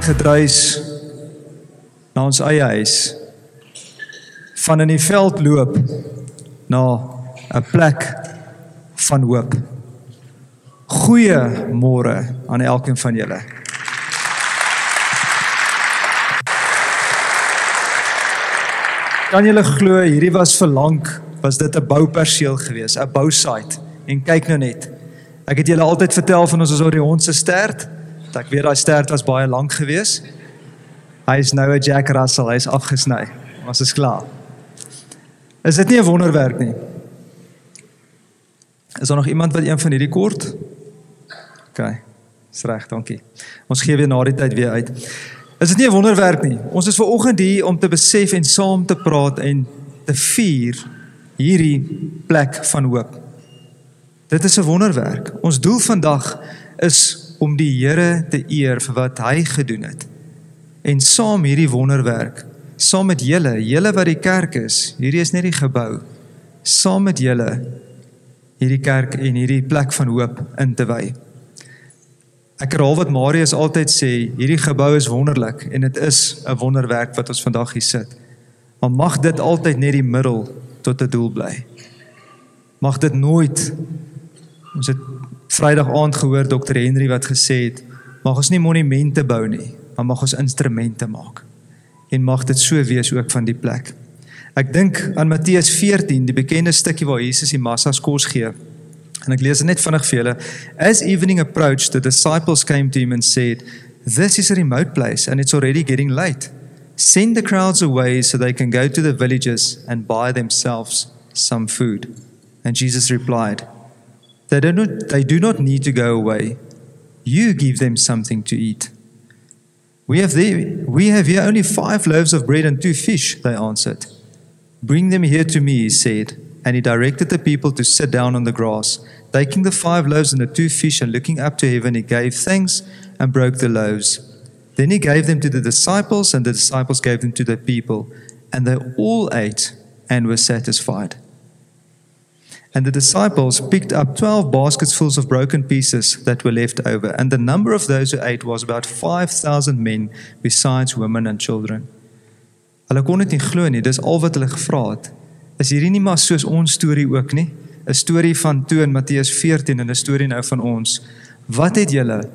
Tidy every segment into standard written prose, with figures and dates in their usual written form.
gedruis na ons eie huis, van in die veld loop na 'n plek van hoop. Goeiemôre aan elkeen van julle. Kan julle glo, hierdie was vir lank, was dit 'n bouperseel geweest, 'n bousite. En kyk nou net, ek het julle altyd vertel van ons Orion se stert, dat ek weet daai stert was baie lank geweest. Hy is nou 'n Jack Russell, hy is afgesny, ons is klaar. Is dit nie 'n wonderwerk nie? Is daar nog iemand wat een van hierdie kort? OK, is reg, dankie. Ons gee weer na die tyd weer uit. Is dit nie 'n wonderwerk nie? Ons is vanoggend hier om te besef en saam te praat en te vier hierdie plek van hoop. Dit is 'n wonderwerk. Ons doel vandag is om die Here te eer vir wat hy gedoen het. En saam hierdie wonderwerk, saam met julle wat die kerk is, hierdie is net die gebou, saam met julle hierdie kerk en hierdie plek van hoop in te wy. Ek herhaal wat Marius altyd sê, hierdie gebou is wonderlik en dit is 'n wonderwerk wat ons vandag hier sit. Maar mag dit altyd net die middel tot 'n doel bly. Mag dit nooit, ons het Vrydag aand gehoor Dr. Henry wat gesê het, mag ons nie monumente bou nie, maar mag ons instrumente maak. En mag dit so wees ook van die plek. Ek dink aan Matteus 14, die bekende stukkie waar Jesus die massas kos gee. En ek lees dit net vinnig vir julle. As evening approached, the disciples came to him and said, "This is a remote place and it's already getting late. Send the crowds away so they can go to the villages and buy themselves some food." And Jesus replied, They do not need to go away. You give them something to eat. We have here only 5 loaves of bread and 2 fish, they answered. Bring them here to me, he said, and he directed the people to sit down on the grass. Taking the 5 loaves and the 2 fish and looking up to heaven, he gave thanks and broke the loaves. Then he gave them to the disciples, and the disciples gave them to the people, and they all ate and were satisfied. And the disciples picked up 12 baskets full of broken pieces that were left over, and the number of those who ate was about 5,000 men, besides women and children. Hulle kon dit nie glo nie, dis al wat hulle gevra het. Is hierdie nie maar soos ons storie ook nie? 'n Storie van toe in Matteus 14 en 'n storie nou van ons. Wat het julle?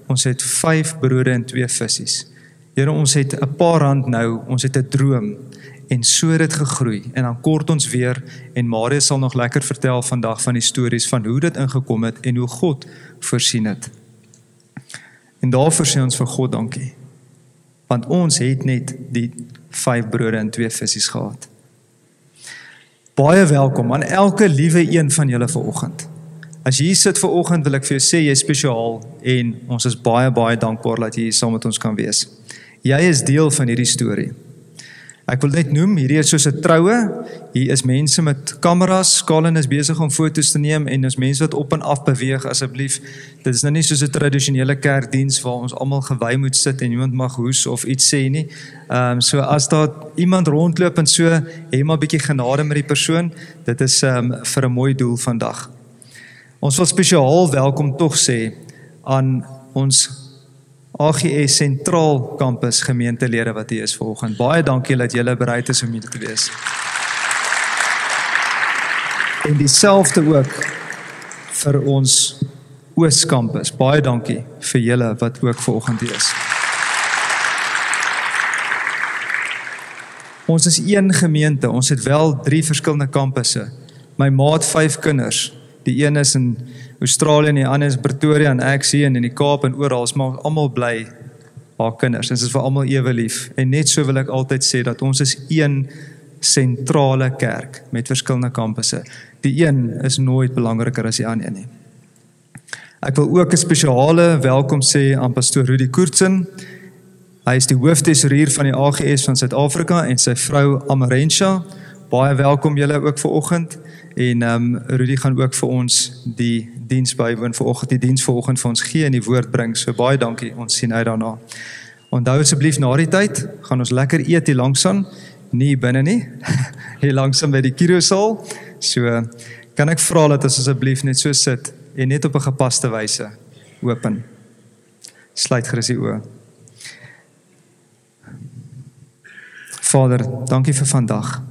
Ons het 5 brode en 2 visse. Here, ons het 'n paar rand nou, ons het 'n droom. En so het dit gegroei, en dan kort ons weer, en Marius sal nog lekker vertel vandag van die stories van hoe dit ingekom het, en hoe God voorsien het. En daarvoor sê ons vir God dankie, want ons het net die 5 brode en 2 visse gehad. Baie welkom aan elke liewe een van julle vanoggend. As jy hier sit vanoggend, wil ek vir jou sê, jy is spesiaal, en ons is baie, baie dankbaar dat jy hier saam met ons kan wees. Jy is deel van hierdie storie. Ek wil net noem, hierdie is soos 'n troue, hier is mense met kameras, Colin is besig om foto's te neem, en is mense wat op en af beweeg, asseblief. Dit is nou nie soos 'n tradisionele kerkdiens, waar ons almal gewy moet sit, en iemand mag hoes of iets sê nie. So as daar iemand rondloop en so, hê maar 'n bietjie genade met die persoon, dit is vir 'n mooi doel vandag. Ons wil spesiaal welkom tog sê, aan ons AGS Sentraal Campus gemeentelede wat hier is vanoggend. Baie dankie dat julle bereid is om hier te wees. En dieselfde ook vir ons Oos Campus. Baie dankie vir julle wat ook vanoggend hier is. Ons is een gemeente, ons het wel 3 verskillende kampusse. My ma het 5 kinders. Die een is in Australië en die ander is Pretoria en ek hier en in die Kaap en oral, maar almal bly haar kinders. En dit is vir almal ewe lief. En net so wil ek altyd sê dat ons is een sentrale kerk met verskillende kampusse. Die een is nooit belangriker as die ander nie. Ek wil ook 'n spesiale welkom sê aan pastoor Rudy Koortsen. Hy is die hooftesourier van die AGS van Suid-Afrika en sy vrou Amarensha. Baie welkom julle ook vanoggend. En Rudy gaan ook vir ons die diens bywoon vanoggend, die diens vanoggend vir ons gee en die woord bring. So baie dankie, ons sien uit daarna. Onthou asseblief na die tyd, gaan ons lekker eet hier langsaan, nie binne nie, hier langsaan by die Kirosaal. So kan ek vra dat ons asseblief net so sit en net op 'n gepaste wyse open. Sluit gerus die oë. Vader, dankie vir vandag.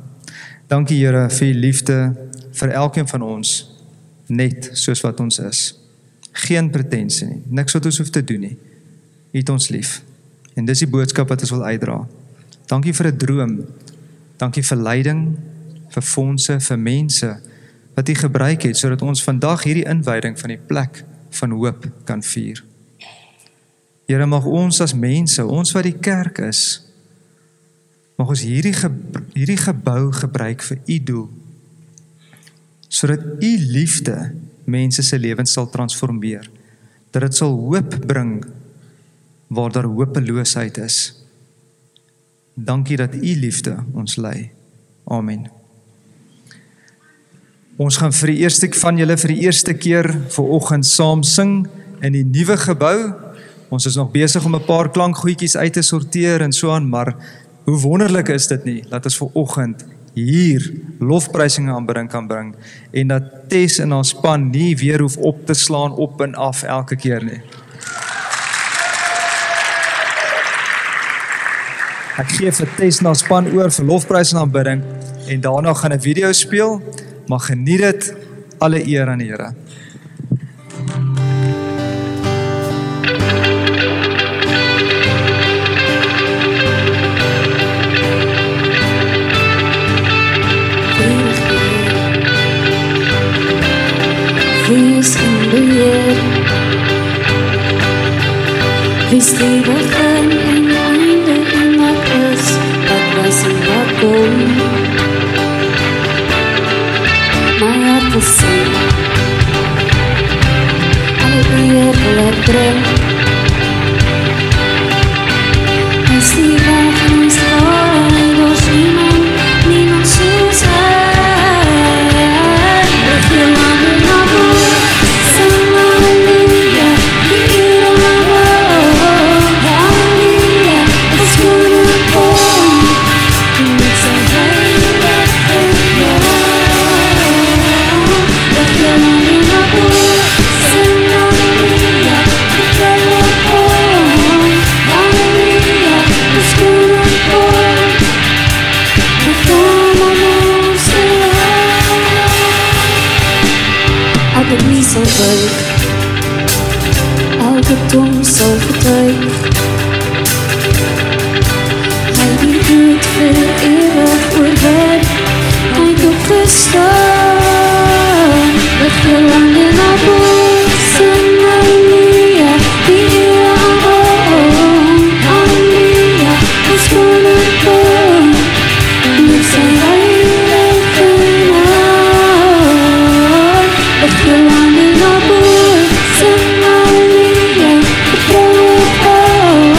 Dankie Here vir U liefde vir elkeen van ons, net soos wat ons is. Geen pretensie nie, niks wat ons hoef te doen nie. U het ons lief. En dis die boodskap wat ons wil uitdra. Dankie vir 'n droom. Dankie vir leiding, vir fondse, vir mense wat U gebruik het sodat ons vandag hierdie inwyding van die plek van hoop kan vier. Here, mag ons as mense, ons wat die kerk is, mag ons hierdie gebou gebruik vir U doel, sodat U liefde mense se lewens sal transformeer, dat dit sal hoop bring waar daar hopeloosheid is. Dankie dat U liefde ons lei. Amen. Ons gaan vir die eerste keer vanoggend saam sing in die nuwe gebou. Ons is nog besig om 'n paar klankgoedjies uit te sorteer en so aan, maar hoe wonderlik is dit nie, dat ons vanoggend hier lofprysing en aanbidding kan bring, en dat Tess en haar span nie weer hoef op te slaan op en af elke keer nie. Ek gee vir Tess en haar span oor vir lofprysing en aanbidding, en daarna gaan 'n video speel, maar geniet dit, alle eer aan die Here. Wees in beheer, wees die begin en einde en wat is, wat was en wat kom. My hart wil sing, alle beheer wil ek bring. Is die weg en ons draai, door niemand soos hy. If you want me no more, sing hallelujah, die eer aan my hallelujah, it's gonna come, and it's a heilig If you want me no more, sing hallelujah, it's gonna come, hallelujah, it's gonna come, with all my moves elke knie sal buig, elke tong sal getuig, hy die dood vir ewig oorwin, hy het opgestaan, met jou hande na boord, sing hallelujah, die eer aan hom, hallelujah, ons gonna kom, met sy heilige naam, met jou hande na boord, sing hallelujah, vertrouw op hom,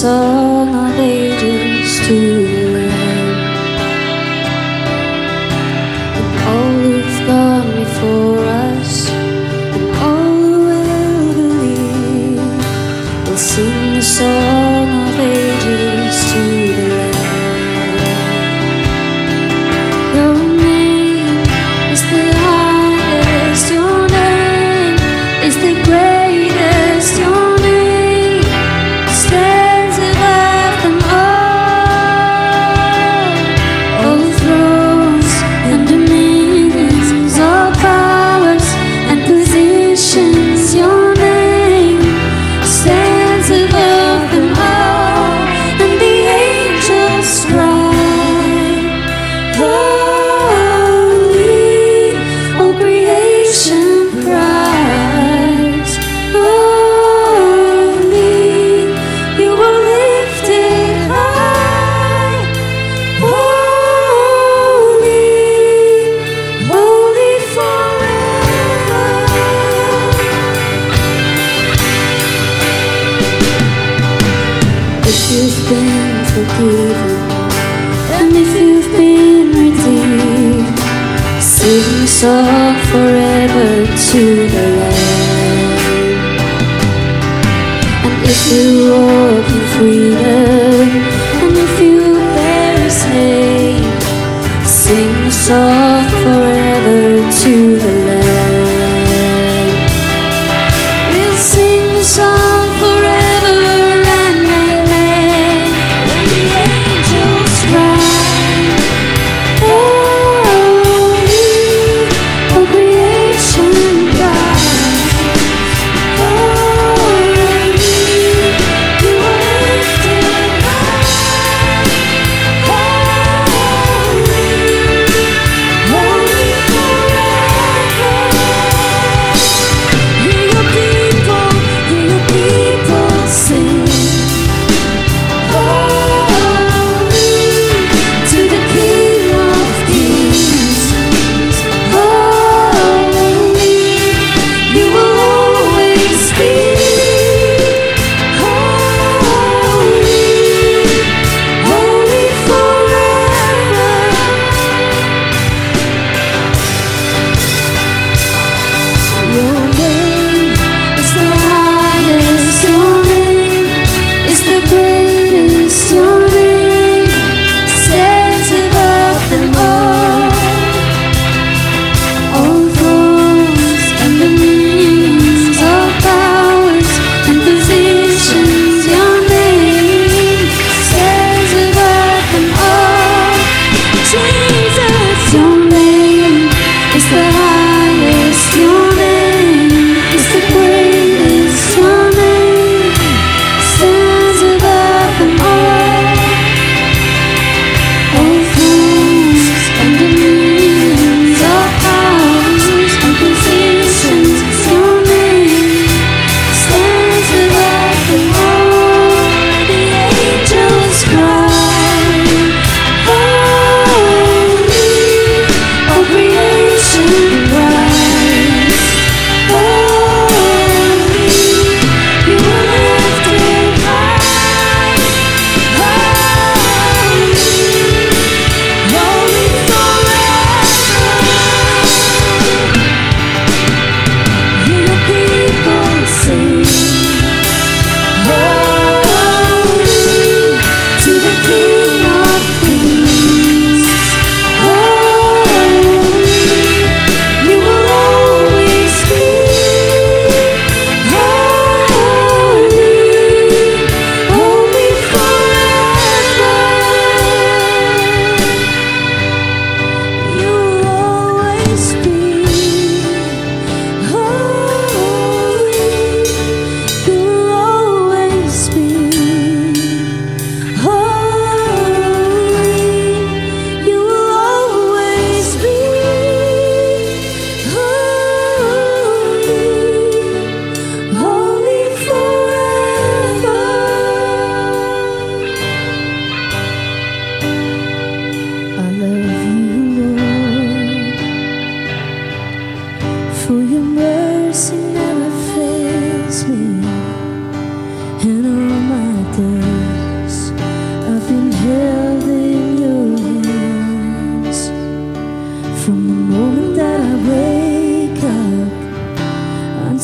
song of ages to the Lamb. And all who've gone before us, and all who will believe, will sing the song of ages to the Lamb. Your name is the highest, your name is the greatest, your name stands above them all thrones and dominions, all powers and positions. Your name stands above them all, and the angels cry, holy, all creation cries, holy, you are lifted high, holy, holy forever. If you've been forgiven, and if you've been redeemed, sing a song forever to the Lamb. And if you walk in freedom, and if you bear His name, sing a song forever to the Lamb. We'll sing the song forever and amen. When the angels cry, holy, all creation cries, holy, you are lifted high, holy, holy forever.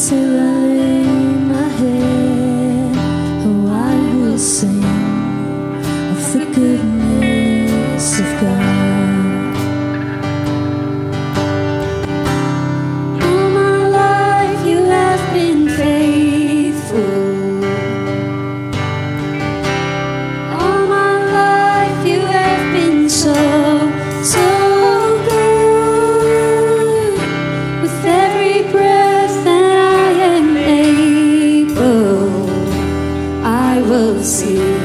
until I lay my head. Oh, I will sing of the goodness of God. All my life you have been faithful. All my life you have been so good. With every breath that I am able, I will sing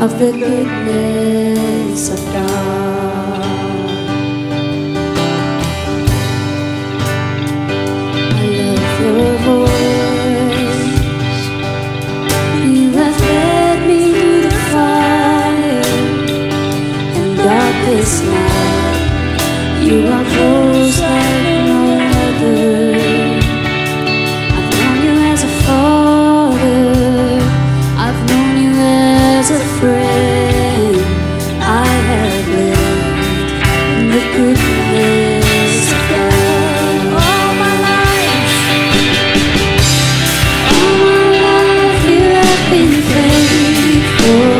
of the goodness of God. I love your voice. You have led me through the fire and darkest night. You are close like no other. I've known you as a father. I've known you as a friend. I have lived in the goodness of God. All my life you have been faithful.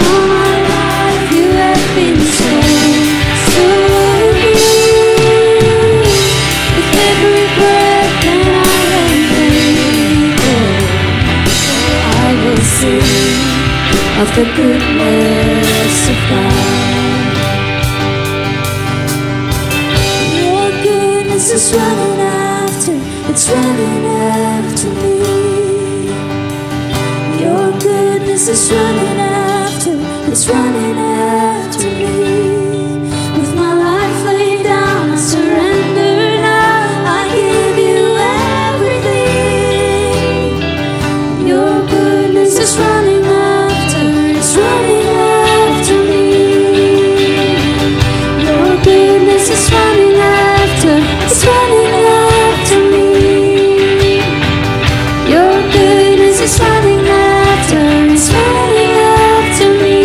All my life you have been so good. With every breath that I am able, I will sing of the goodness of God. Your goodness is running after, it's running after me. Your goodness is running after, it's running after me. With my life laid down, I surrender now. I give you everything. Your goodness is running after, it's running after me. Your goodness is running after, it's running after me. Your goodness is running after, it's running after me.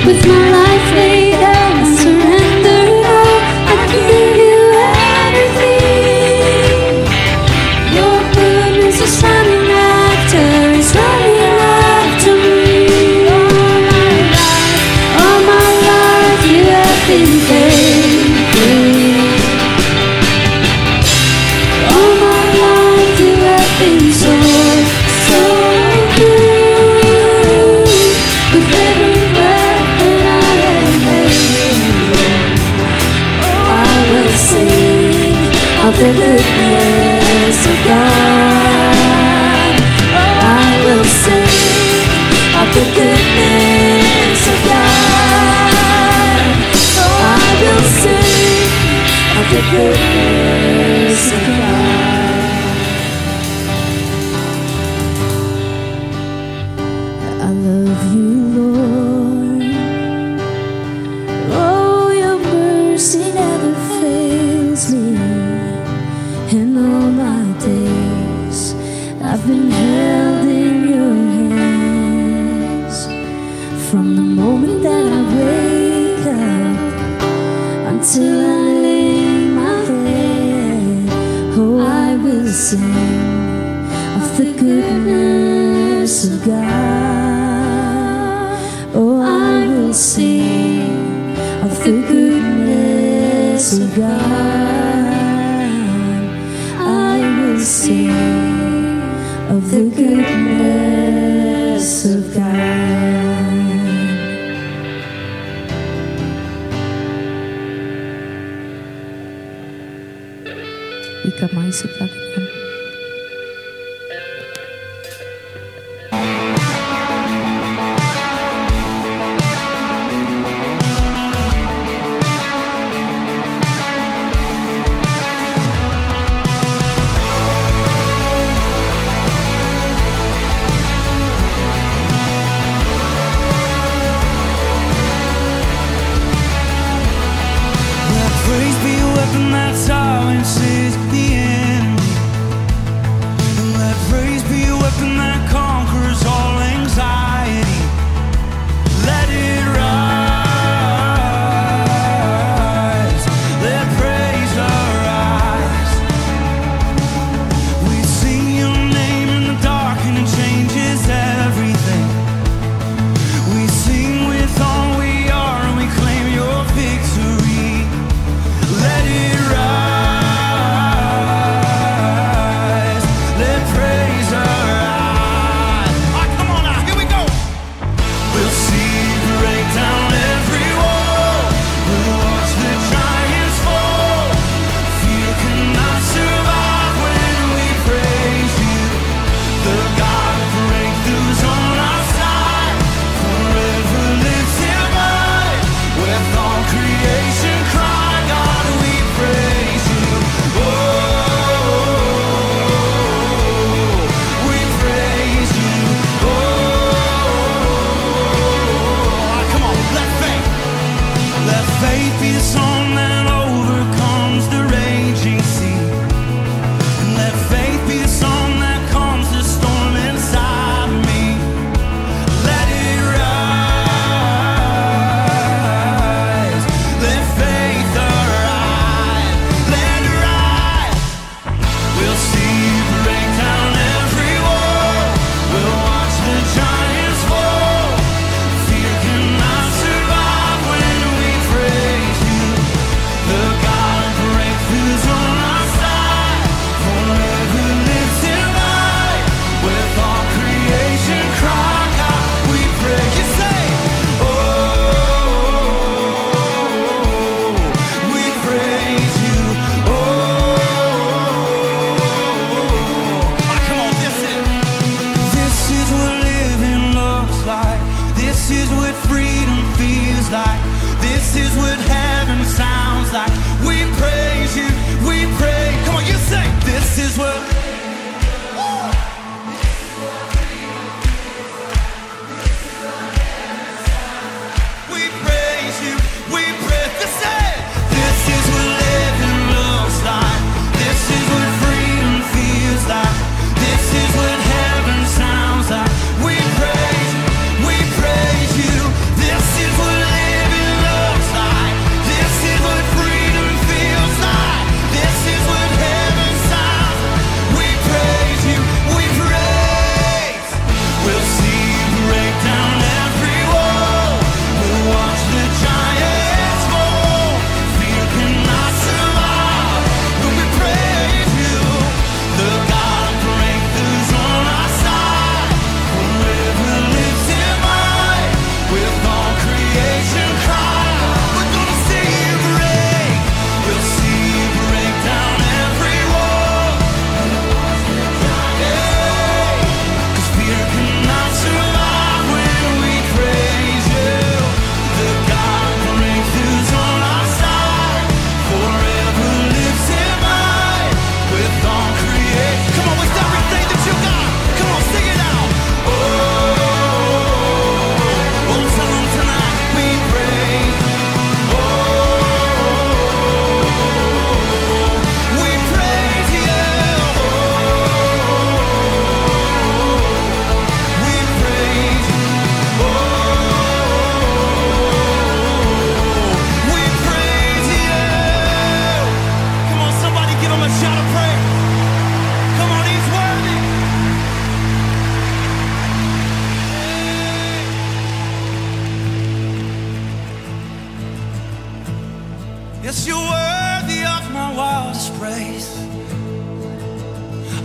With my life laid down, I surrender now. I give you everything. Your goodness is running after, it's running after me. All my life you have been faithful. All my life you have been so good. With every breath that I am able, I will sing of the goodness of God. I will sing of the goodness of God. I will sing of the goodness of God. I love you, Lord. Oh, your mercy never fails me. And all my days I've been held in your hands. From the moment that I wake up until I lay my head, oh, I will sing of the goodness of God. Oh, I will sing of the goodness of God. I will sing of the goodness of God. Ikamay sa Panginoon. Praise be a weapon that silences the enemy.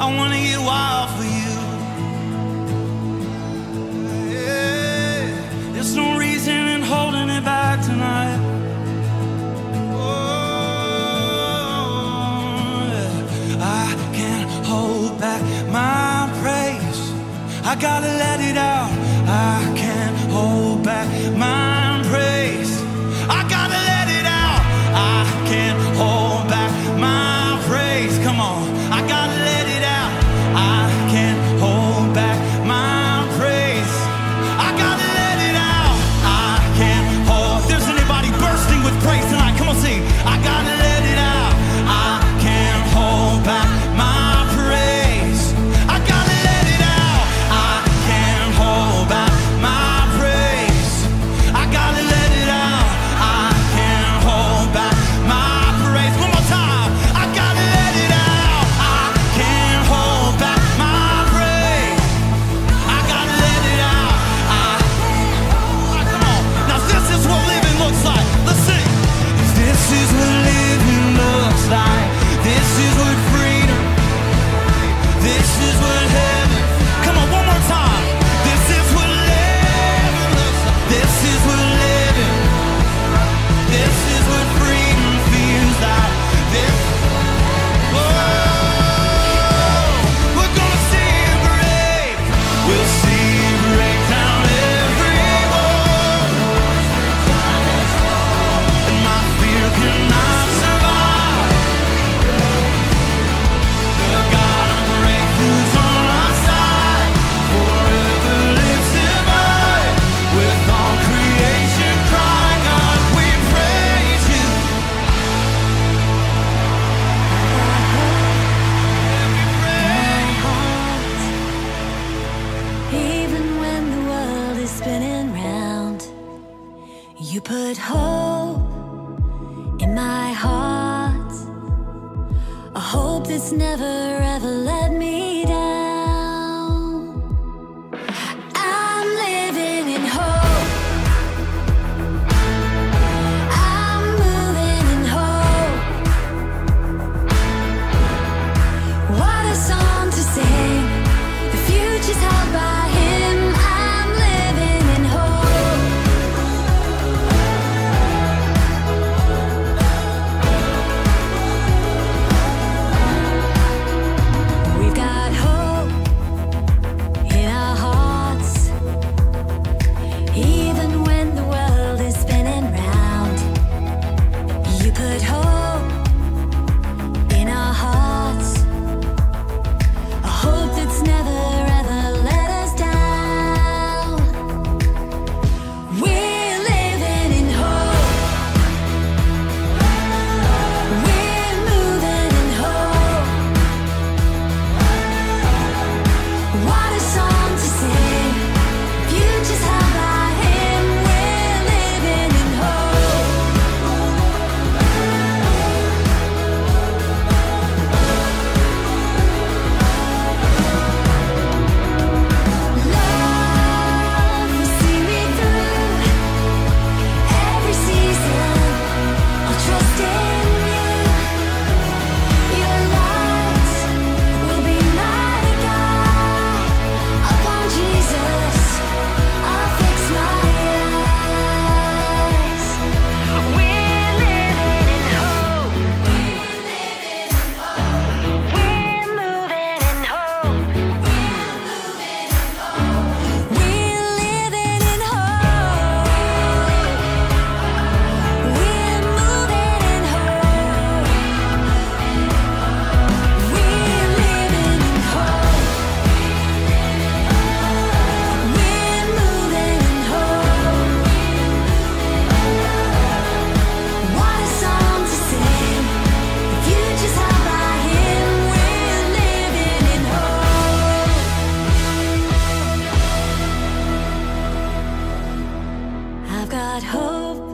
I wanna get wild for you. Yeah. There's no reason in holding it back tonight. I can't hold back my praise. I gotta let it out. I can't hold back my praise. I gotta let it out. I can't hold back my praise. Come on, I gotta let it out. I can't hold back my praise. I gotta let it out. I can't hold. There's anybody bursting with praise tonight? Come on, sing. I gotta let it out. I can't hold back my praise. I gotta let it out. I can't hold back my praise. I gotta let it out. I can't hold back my praise. One more time. I gotta let it out. I can't hold back my praise. I gotta let it out. Come on. Now this is what living looks like. Let's sing. This is what living looks like. This is what freedom. This is what heaven. Come on, one more time. This is what living looks like. This is what living. This is what freedom feels like. This. Whoa. We're gonna see it break. We'll see it break down every wall. And my fear cannot survive. The God of breakthroughs on our side, forever lives divine. With all creation crying out, we praise you. Even when the world is spinning round, you put hope in my heart, a hope that's never ever let me down. I'm living in hope. I'm moving in hope. What a song to sing. The future's held by Him. I'm living in hope. We've got hope in our hearts, even when the world is spinning round. You put hope in our hearts, a hope that's never ever let us down. We're living in hope. We're moving in hope. What a song to sing. Future's held by Him. We're living in hope. Love will see me through every season. I'll trust in you. Your light will be my guide. Upon Jesus, I'll fix my eyes. We're living in hope. We're moving in hope. We're living in hope. We're moving in hope. We're living in hope. We're moving in hope. What a song to sing. The future's held by Him. We're living in hope. I've got hope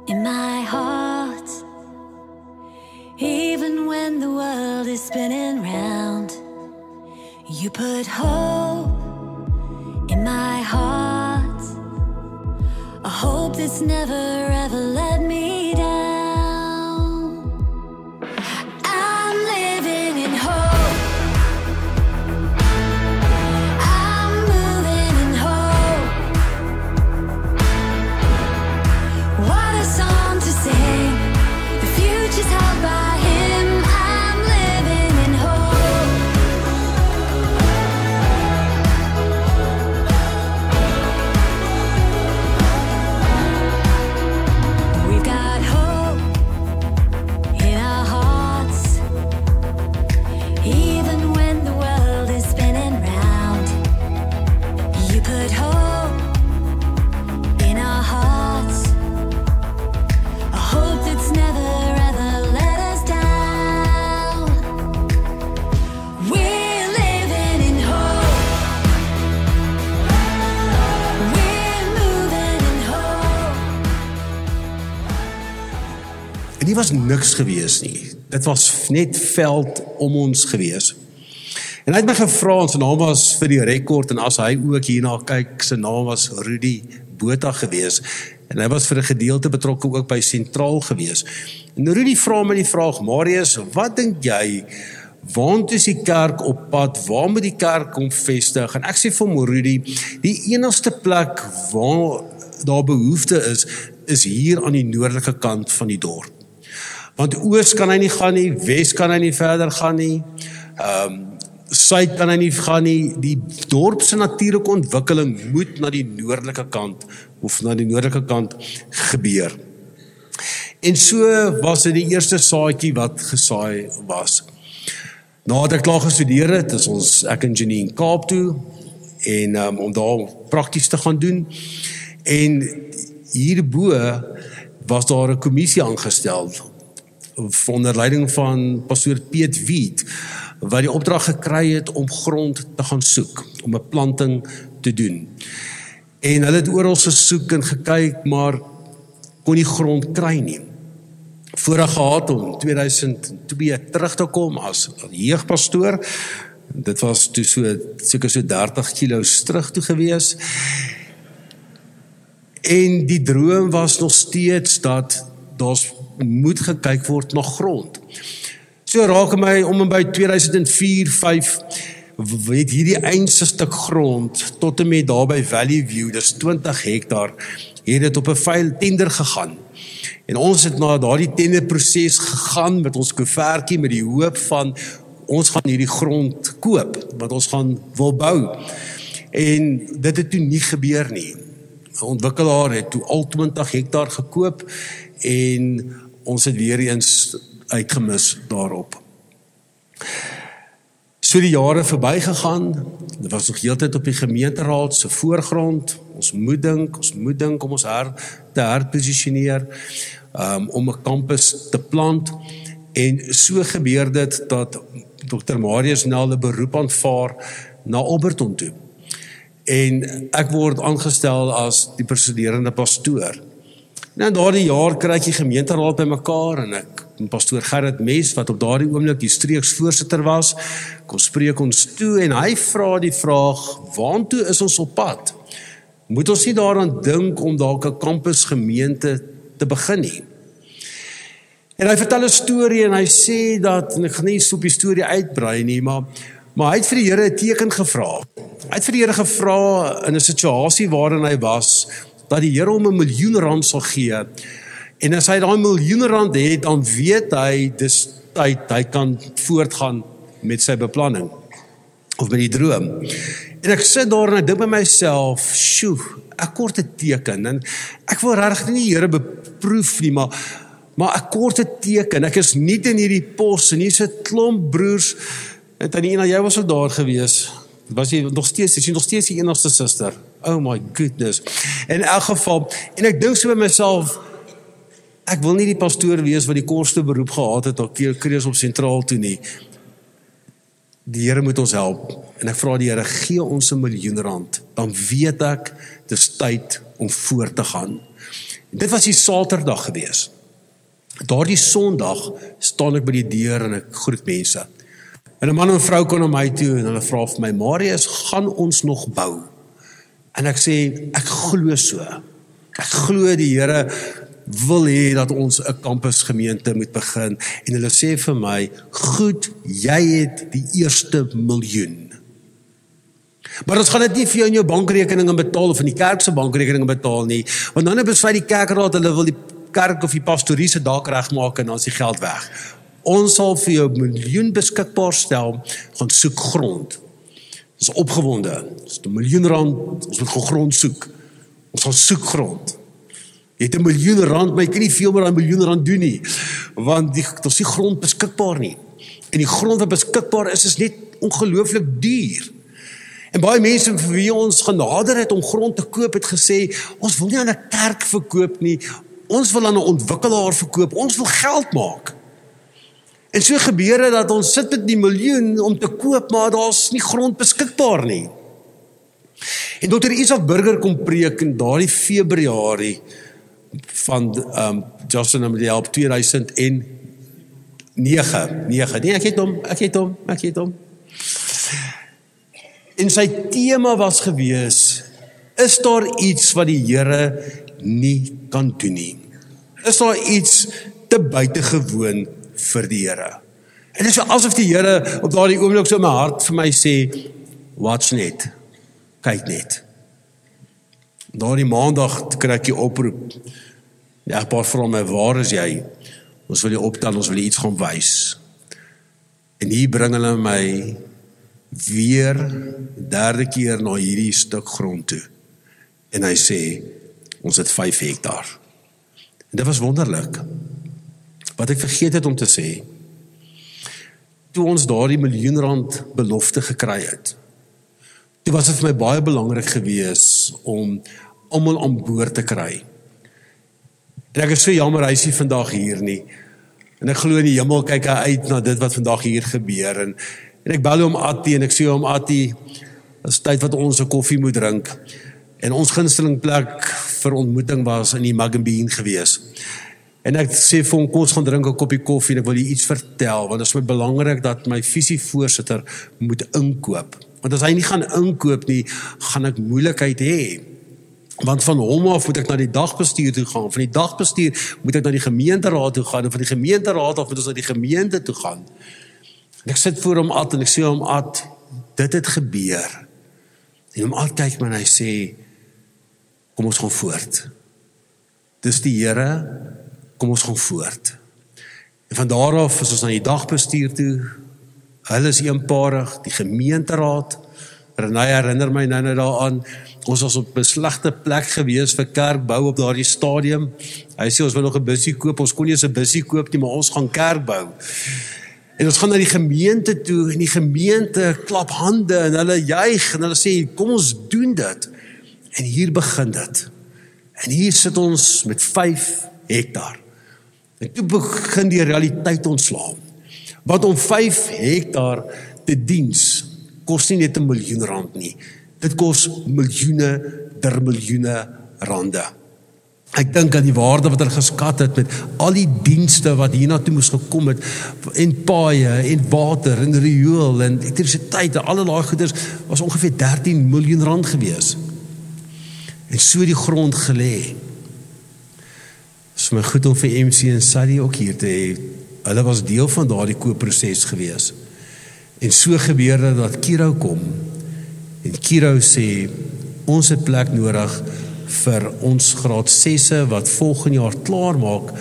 in my heart, even when the world is spinning round. You put hope in my heart, a hope that's never ever let me down. I'm living in hope. hier was niks gewees nie. Dit was net veld om ons gewees. En hy het my gevra, sy naam was vir die rekord, en as hy ook hierna kyk, sy naam was Rudy Botha gewees, en hy was vir 'n gedeelte betrokke ook by Sentraal gewees. En Rudy vra my die vraag, Marius, wat dink jy, waant is die kerk op pad, waar moet die kerk kom vestig? En ek sê vir hom, Rudy, die enigste plek waar daar behoefte is hier aan die noordelike kant van die dorp. Want oos kan hy nie gaan nie, wes kan hy nie verder gaan nie, suid kan hy nie gaan nie, die dorp se natuurlike ontwikkeling moet na die noordelike kant, of na die noordelike kant gebeur. En so was dit die eerste saadjie wat gesaai was. Nadat ek klaar gestudeer het, is ek en Janine Kaap toe, en om daar prakties te gaan doen, en hierbo was daar 'n kommissie aangestel, onder leiding van pastoor Piet Wiet, wat die opdrag gekry het om grond te gaan soek, om 'n planting te doen. En hulle het oral gesoek en gekyk, maar kon nie grond kry nie. Voordat gehad om 2002 terug te kom as jeugpastoor, dit was toe seker so 30 kilos terug toe gewees, en die droom was nog steeds dat daar moet gekyk word na grond. So raak my om en by 2004-05 het hierdie eindste stuk grond tot en met daar by Valley View, dis 20 hektaar, het dit op 'n veil tender gegaan. En ons het na daardie tenderproses gegaan met ons koevertjie met die hoop van ons gaan hierdie grond koop, wat ons gaan wil bou. En dit het toe nie gebeur nie. 'n Ontwikkelaar het toe al 20 hektaar gekoop en ons het weer eens uitgemis daarop. So die jare verby gegaan, dit was nog heeltyd op die gemeenteraad se voorgrond, ons moet dink om ons te herposisioneer, om 'n kampus te plant, en so gebeur dit dat Dr. Marius Nel 'n beroep aanvaar na Alberton toe. En ek word aangestel as die presiderende pastoor. Nou in daardie jaar kry ek die gemeenteraad bymekaar en ek en pastoor Gerrit Mes, wat op daardie oomblik die streeksvoorsitter was, kom spreek ons toe en hy vra die vraag, waantoe is ons op pad? Moet ons nie daaraan dink om dalk 'n kampusgemeente te begin nie? En hy vertel 'n storie en hy sê dat, en ek gaan nie so op die storie uitbrei nie, maar hy het vir die Here 'n teken gevra. Hy het vir die Here gevra in 'n situasie waarin hy was, dat die Here hom 1 miljoen rand sal gee. En as hy daai 1 miljoen rand het, dan weet hy, dis tyd, hy kan voortgaan met sy beplanning, of met die droom. En ek sit daar en ek dink by myself, sjoe, ek kort 'n teken, en ek wil regtig nie die Here beproef nie, maar ek kort 'n teken, ek is nie in hierdie pos, en hier sit 'n klomp broers, en Tanina, jy was al daar gewees, is jy nog steeds die enigste suster, oh my goodness, in elk geval, en ek dink so by myself, ek wil nie die pastoor wees wat die kortste beroep gehad het, al keer op sentraal toe nie. Die Here moet ons help, en ek vra die Here, gee ons 1 miljoen rand, dan weet ek, dis tyd om voort te gaan. En dit was die Saterdag gewees. Daardie Sondag staan ek by die deur en ek groet mense. En 'n man en 'n vrou kom na my toe en hulle vra vir my, Marius, gaan ons nog bou? En ek sê, ek glo so. Ek glo die Here wil hê dat ons 'n kampusgemeente moet begin. En hulle sê vir my, goed, jy het die eerste 1 miljoen. Maar ons gaan dit nie vir jou in jou bankrekeninge betaal of in die kerk se bankrekeninge betaal nie, want dan besluit die kerkraad hulle wil die kerk of die pastorie se dak regmaak en dan is die geld weg. Ons sal vir jou 1 miljoen beskikbaar stel, gaan soek grond. Ons is opgewonde. Ons het 1 miljoen rand, ons moet grond soek. Ons gaan soek grond. Jy het 1 miljoen rand, maar jy kan nie veel meer dan 1 miljoen rand doen nie, want daar is nie grond beskikbaar nie. En die grond wat beskikbaar is net ongelooflik duur. En baie mense vir wie ons genader het om grond te koop, het gesê, ons wil nie aan 'n kerk verkoop nie, ons wil aan 'n ontwikkelaar verkoop, ons wil geld maak. En so gebeur dit dat ons sit met die miljoen om te koop, maar daar's nie grond beskikbaar nie. En Dr. Isak Burger kom preek in daardie Februarie, van Justin en die help 2009. Nee, ek het hom. En sy tema was gewees, is daar iets wat die Here nie kan doen nie? Is daar iets te buitengewoon vir die Here? En dit is asof die Here op daardie oomblik so in my hart vir my sê, watch net, kyk net. Daardie maandag kry ek die oproep, die egpaar vra my, waar is jy? Ons wil jy optel, ons wil jy iets gaan wys. En hier bring hulle my weer derde keer na hierdie stuk grond toe. En hy sê, ons het 5 hektaar. En dit was wonderlik. Wat ek vergeet het om te sê, toe ons daardie R1 miljoen belofte gekry het, toe was dit vir my baie belangrik gewees om almal aan boord te kry. En ek is so jammer, hy is nie vandag hier nie. En ek glo in die hemel kyk hy uit na dit wat vandag hier gebeur. En ek bel hom Attie en ek sê hom Attie, is tyd wat ons 'n koffie moet drink. En ons gunsteling plek vir ontmoeting was in die Mug and Bean gewees. En ek sê vir hom, kom ons gaan drink 'n koppie koffie en ek wil jy iets vertel, want dit is my belangrik dat my visievoorsitter moet inkoop. Want as hy nie gaan inkoop nie, gaan ek moeilikheid hê. Want van hom af moet ek na die dagbestuur toe gaan, van die dagbestuur moet ek na die gemeenteraad toe gaan, en van die gemeenteraad af moet ons na die gemeente toe gaan. En ek sit voor hom Ad en ek sê hom Ad, dit het gebeur. En hom Ad kyk my en hy sê, kom ons gaan voort. Dis die Here, kom ons gaan voort. En van daar af is ons na die dagbestuur toe, hulle is eenparig, die gemeenteraad, Renai herinner my nou daaraan, ons was op 'n slegte plek gewees vir kerkbou op daardie stadium. Hy sê ons wil nog 'n bussie koop, ons kon nie eens 'n bussie koop nie, maar ons gaan kerk bou. En ons gaan na die gemeente toe en die gemeente klap hande en hulle juig en hulle sê kom ons doen dit. En hier begin dit. En hier sit ons met 5 hektaar. En toe begin die realiteit ontslaan. Want om 5 hektaar te diens kos nie net R1 miljoen nie. Dit kos miljoene der miljoene rande. Ek dink aan die waarde wat hulle geskat het met al die dienste wat hiernatoe moes gekom het, en paaie, en water, en riool, en elektrisiteit, en alle daai goeders, was ongeveer R13 miljoen gewees. En so die grond gelê. Is my goed om vir MC en Sadie ook hier te hê. Hulle was deel van daardie koopproses gewees. En so gebeurde dat Kiro kom, en Kiro sê, ons het plek nodig vir ons graad 6 wat volgende jaar klaar maak,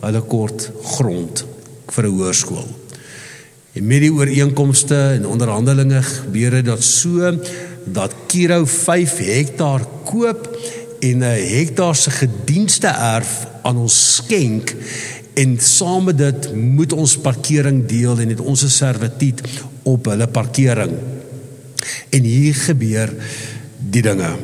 hulle kort grond vir 'n hoërskool. En met die ooreenkomste en onderhandelinge gebeur dat so, dat Kiro 5 hektaar koop en 'n hektaar se gedienste erf aan ons skenk, en saam met dit moet ons parkering deel en het ons 'n servituut op hulle parkering. En hier gebeur die dinge.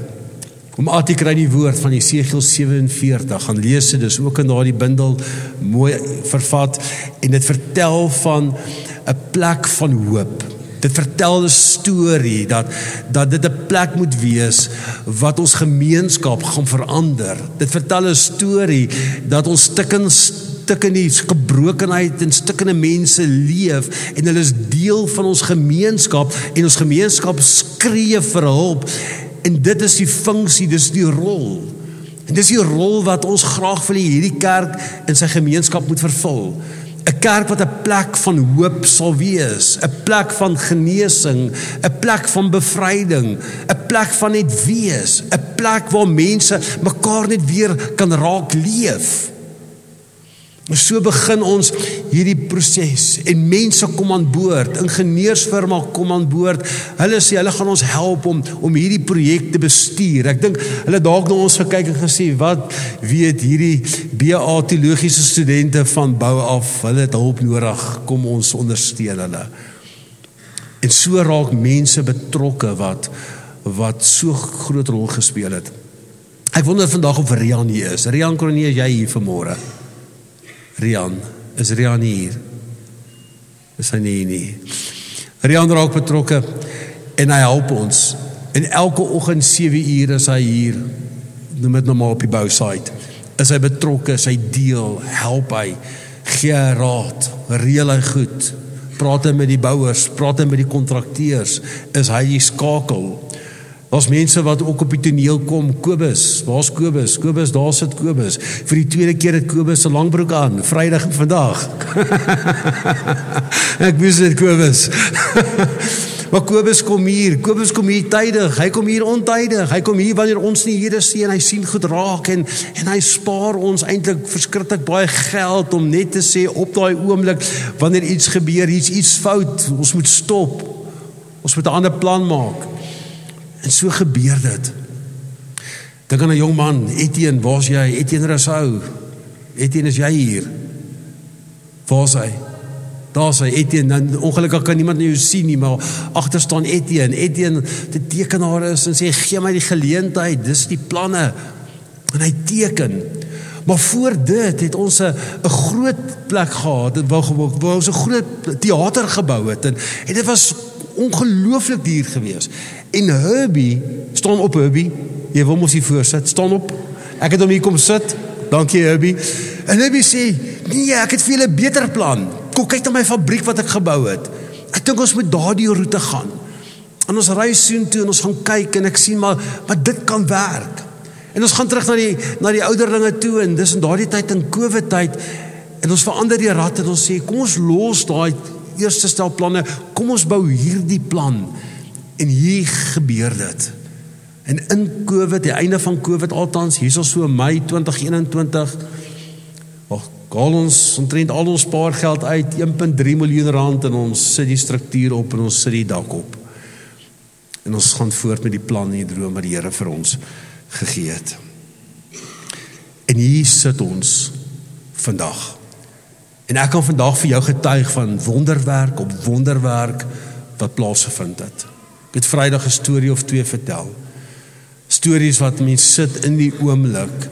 Om Attie kry die woord van Jesegiel 47, gaan lees dit, dus ook in daardie bundel mooi vervat, en dit vertel van 'n plek van hoop. Dit vertel 'n storie, dat dit 'n plek moet wees, wat ons gemeenskap gaan verander. Dit vertel 'n storie, dat ons stik in die gebrokenheid en stikkende mense leef, en hulle is deel van ons gemeenskap, en ons gemeenskap skree vir hulp, en dit is die funksie, dis die rol, en dis die rol wat ons graag wil hê hierdie kerk in sy gemeenskap moet vervul, 'n kerk wat 'n plek van hoop sal wees, 'n plek van genesing, 'n plek van bevryding, 'n plek van net wees, 'n plek waar mense mekaar net weer kan raak leef. So begin ons hierdie proses, en mense kom aan boord, ingenieursfirma kom aan boord, hulle sê, hulle gaan ons help om hierdie projek te bestuur. Ek dink, hulle dalk na ons gekyk en gesê, wat weet hierdie BA teologiese studente van bou af, hulle het hulp nodig, kom ons ondersteun hulle. En so raak mense betrokke wat so groot rol gespeel het. Ek wonder vandag of Rian hier is. Rian Kronie, is jy hier vanmôre? Rian, is Rian hier? Is hy nie? Rian raak betrokke en hy help ons. En elke oggend 7 uur is hy hier, noem dit nou maar op die bousite. Is hy betrokke, is hy deel, help hy, gee hy raad, reël hy goed, praat hy met die bouers, praat hy met die kontrakteurs, is hy die skakel. Daar's mense wat ook op die toneel kom, Kobus, waar's Kobus? Kobus, daar sit Kobus. Vir die tweede keer het Kobus 'n langbroek aan, Vrydag en vandag. Ek mis dit, Kobus. Maar Kobus kom hier tydig, hy kom hier ontydig, hy kom hier wanneer ons nie hier is nie, en hy sien goed raak, en hy spaar ons eintlik verskriklik baie geld, om net te sê, op daai oomblik, wanneer iets gebeur, iets fout, ons moet stop, ons moet 'n ander plan maak. En so gebeur dit. Dink aan 'n jong man, Etienne, waar's jy? Etienne Rousseau. Etienne, is jy hier? Waar's hy? Daar's hy, Etienne. Ongelukkig kan niemand jou sien nie, maar agter staan Etienne. Etienne, die tekenaar is, en sê, gee my die geleentheid, dis die planne. En hy teken. Maar voor dit het ons 'n groot plek gehad, waar ons 'n groot teater gebou het, en dit was ongelooflik duur geweest. En Herbie, staan op Herbie, jy wil mos hier voorsit, staan op, ek het hom hier kom sit, dankie Herbie, en Herbie sê, nee, ek het vir julle 'n beter plan, kom kyk na my fabriek wat ek gebou het, ek dink ons moet daardie roete gaan, en ons ry soontoe, en ons gaan kyk, en ek sien maar dit kan werk, en ons gaan terug na die ouderlinge toe, en dis in daardie tyd, in COVID tyd, en ons verander die rad, en ons sê, kom ons los daai eerste stel planne, kom ons bou hierdie plan, en hier gebeur dit. En in COVID, die einde van COVID althans, hier is so Mei 2021, haal ons omtrent al ons spaargeld uit, 1,3 miljoen rand, en ons sit die struktuur op, en ons sit die dak op. En ons gaan voort met die plan en die droom wat die Here vir ons gegee het. En hier sit ons vandag. En ek kan vandag vir jou getuig van wonderwerk op wonderwerk wat plaasgevind het. Ek het Vrydag 'n storie of 2 vertel. Stories wat mense sit in die oomblik.